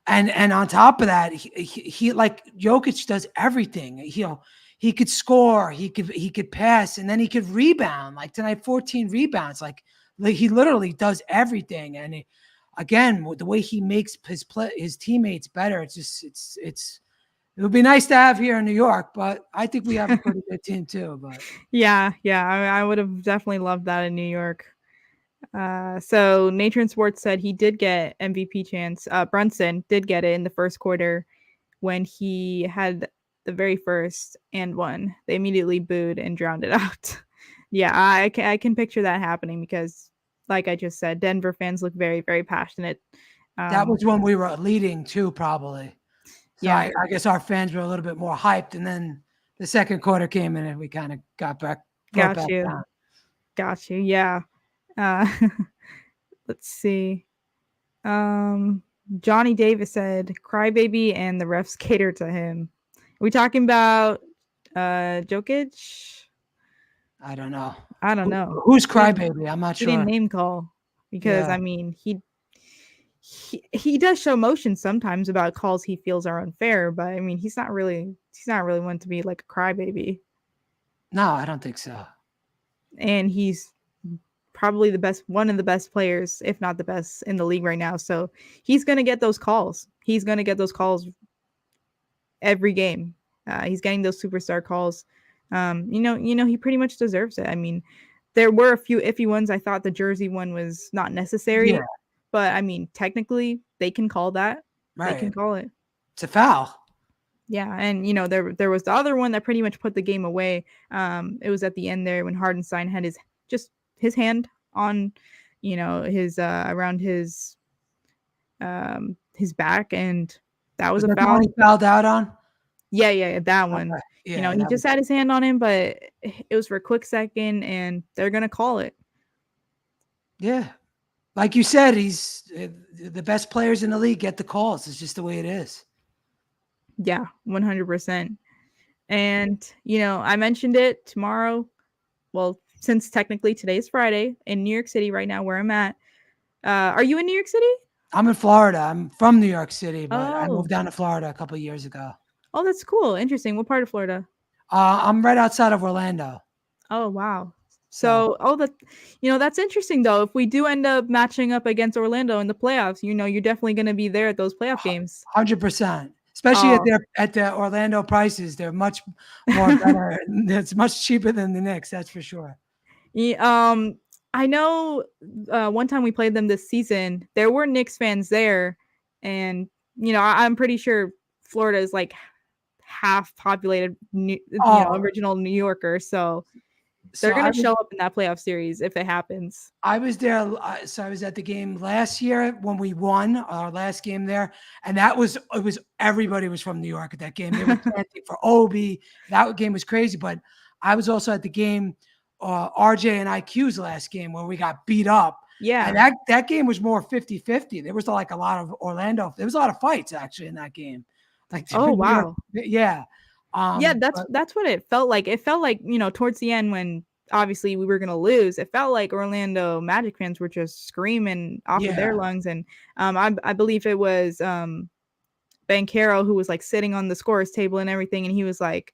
and on top of that, he like Jokic does everything. He could score, he could pass, and then he could rebound. Like tonight, 14 rebounds. Like he literally does everything. And again, the way he makes his teammates better, it would be nice to have here in New York, but I think we have a pretty good team too. But yeah, I would have definitely loved that in New York. So Nature and Sports said he did get MVP chance. Brunson did get it in the first quarter when he had the very first and one. They immediately booed and drowned it out. Yeah, I can picture that happening because, like I just said, Denver fans look very, very passionate. that was when we were leading too, probably. So Yeah, I guess our fans were a little bit more hyped, and then the second quarter came in, and we kind of brought back down. Got you. Yeah. Let's see. Johnny Davis said, "Crybaby and the refs cater to him." Are we talking about Jokic? I don't know. I don't know. Who's Crybaby? I'm not He didn't sure. name call because Yeah. I mean he does show emotion sometimes about calls he feels are unfair, but I mean he's not really one to be like a crybaby. No, I don't think so. And he's probably one of the best players, if not the best in the league right now. So he's gonna get those calls. He's gonna get those calls every game. He's getting those superstar calls. He pretty much deserves it. I mean, there were a few iffy ones. I thought the Jersey one was not necessary, Yeah. but I mean, technically, they can call that. Right. They can call it. It's a foul. Yeah, and there was the other one that pretty much put the game away. It was at the end there when Hartenstein had his hand on, his around his back, and that was a foul. He fouled out on. Yeah, that one. Okay. Yeah, He just had his hand on him, but it was for a quick second, and they're gonna call it. Yeah, like you said, he's the best players in the league get the calls. It's just the way it is. Yeah, 100%. And I mentioned it tomorrow. Well, since technically today's Friday in New York City right now, where I'm at. Are you in New York City? I'm in Florida. I'm from New York City, but I Oh. moved down to Florida a couple of years ago. Oh, that's cool. Interesting. What part of Florida? I'm right outside of Orlando. Oh, wow. So, that's interesting though. If we do end up matching up against Orlando in the playoffs, you're definitely going to be there at those playoff games. 100%. Especially at the Orlando prices, they're much more better. It's much cheaper than the Knicks, that's for sure. Yeah, I know one time we played them this season, there were Knicks fans there, and I'm pretty sure Florida is like half populated, original New Yorker, so they're going to show up in that playoff series if it happens. I was there. So I was at the game last year when we won our last game there. And everybody was from New York at that game. They were chanting for Obi. That game was crazy. But I was also at the game, RJ and IQ's last game where we got beat up. Yeah. And that game was more 50-50. There was like a lot of Orlando. There was a lot of fights actually in that game. Like, wow. Yeah. Yeah, that's what it felt like. It felt like, towards the end when obviously we were going to lose, it felt like Orlando Magic fans were just screaming off of their lungs. And I believe it was Banchero who was like sitting on the scorer's table and everything. And he was like,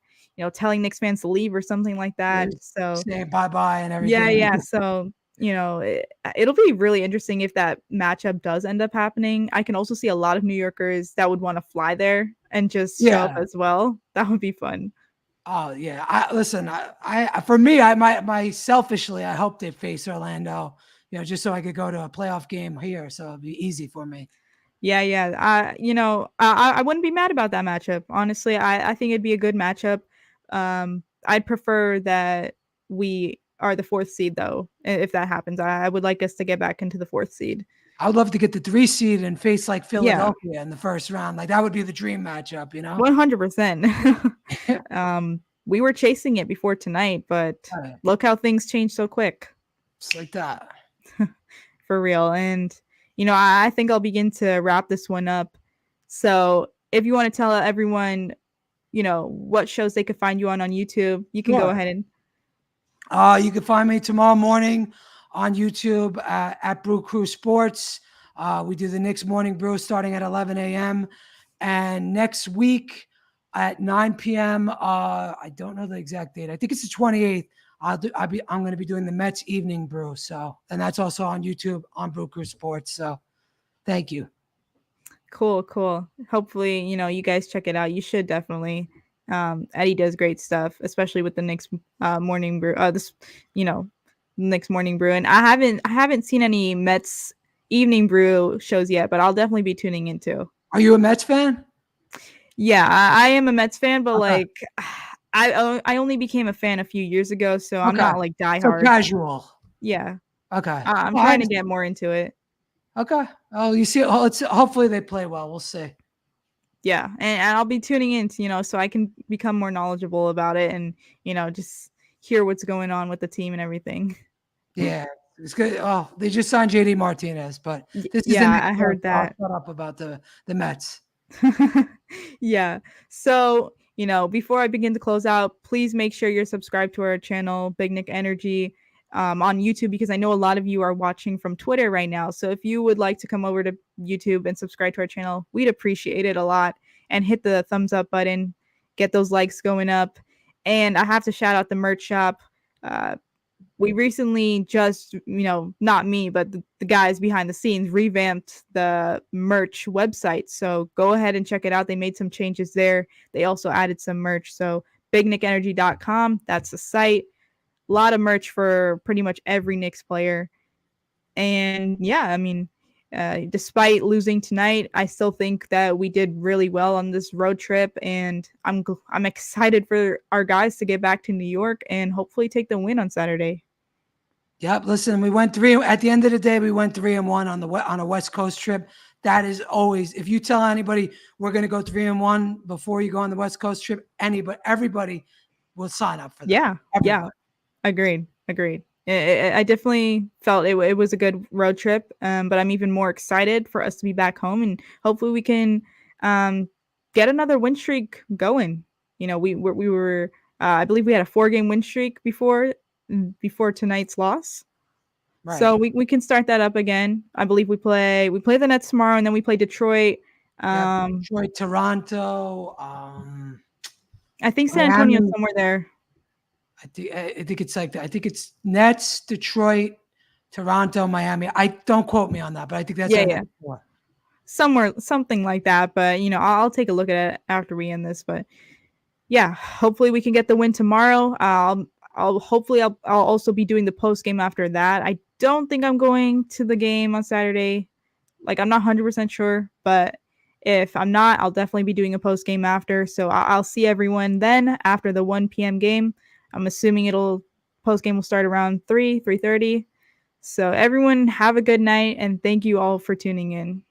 telling Knicks fans to leave or something like that. So saying bye-bye and everything. Yeah. So, it'll be really interesting if that matchup does end up happening. I can also see a lot of New Yorkers that would want to fly there and just show up as well. That would be fun. Oh yeah. Listen, for me, my selfishly, I hope they face Orlando, just so I could go to a playoff game here. So it'd be easy for me. Yeah. I wouldn't be mad about that matchup. Honestly, I think it'd be a good matchup. I'd prefer that we are the fourth seed though. If that happens, I would like us to get back into the fourth seed. I would love to get the 3 seed and face like Yeah, Philadelphia in the first round. Like that would be the dream matchup, 100%. We were chasing it before tonight, but Right. look how things changed so quick. Just like that. For real. And, I think I'll begin to wrap this one up. So if you want to tell everyone, what shows they could find you on YouTube, you can go Sure. ahead and. You can find me tomorrow morning on YouTube at Brew Crew Sports. We do the Knicks Morning Brew starting at 11 a.m. And next week at 9 p.m., I don't know the exact date. I think it's the 28th. I'm going to be doing the Mets Evening Brew. So, and that's also on YouTube on Brew Crew Sports. So, thank you. Cool. Hopefully, you guys check it out. You should definitely. Eddie does great stuff, especially with the Knicks morning brew. Knicks morning brew. And I haven't seen any Mets evening brew shows yet, but I'll definitely be tuning into. Are you a Mets fan? Yeah, I am a Mets fan, but Okay. like, I only became a fan a few years ago, so I'm Okay. not like So diehard. casual. Yeah, Okay. I'm Well, I trying to understand. get more into it. Okay. Oh, you see, hopefully they play well. We'll see. Yeah, and I'll be tuning in, so I can become more knowledgeable about it and just hear what's going on with the team and everything. Yeah, it's good. Oh, they just signed JD Martinez, but this is the Yeah, next I one. heard I'll that. shut up about the Mets. Yeah. So, before I begin to close out, please make sure you're subscribed to our channel, Big Nick Energy, on YouTube, because I know a lot of you are watching from Twitter right now. So if you would like to come over to YouTube and subscribe to our channel, we'd appreciate it a lot. And hit the thumbs up button, get those likes going up. And I have to shout out the merch shop. Uh, we recently just, not me, but the guys behind the scenes revamped the merch website. So go ahead and check it out. They made some changes there. They also added some merch. So bignickenergy.com, that's the site. A lot of merch for pretty much every Knicks player. And yeah, I mean, despite losing tonight, I still think that we did really well on this road trip, and I'm excited for our guys to get back to New York and hopefully take the win on Saturday. Yep. Listen, we went three. At the end of the day, we went 3-1 on a West Coast trip. That is always. If you tell anybody we're going to go 3-1 before you go on the West Coast trip, everybody will sign up for that. Yeah, Everybody. agreed. I definitely felt it was a good road trip, but I'm even more excited for us to be back home and hopefully we can get another win streak going. We were I believe we had a 4-game win streak before tonight's loss. Right. So we can start that up again. I believe we play the Nets tomorrow and then we play Detroit. Yep. Um, Detroit, Toronto, I think San Antonio's Miami. somewhere there. I think it's like that. I think it's Nets, Detroit, Toronto, Miami. I don't quote me on that, but I think that's our Yeah. next four. Somewhere, something like that. But I'll take a look at it after we end this. But yeah, hopefully we can get the win tomorrow. I'll also be doing the post game after that. I don't think I'm going to the game on Saturday. Like, I'm not 100% sure, but if I'm not, I'll definitely be doing a post game after. So I'll see everyone then after the 1 p.m. game. I'm assuming post game will start around 3:30. So everyone have a good night and thank you all for tuning in.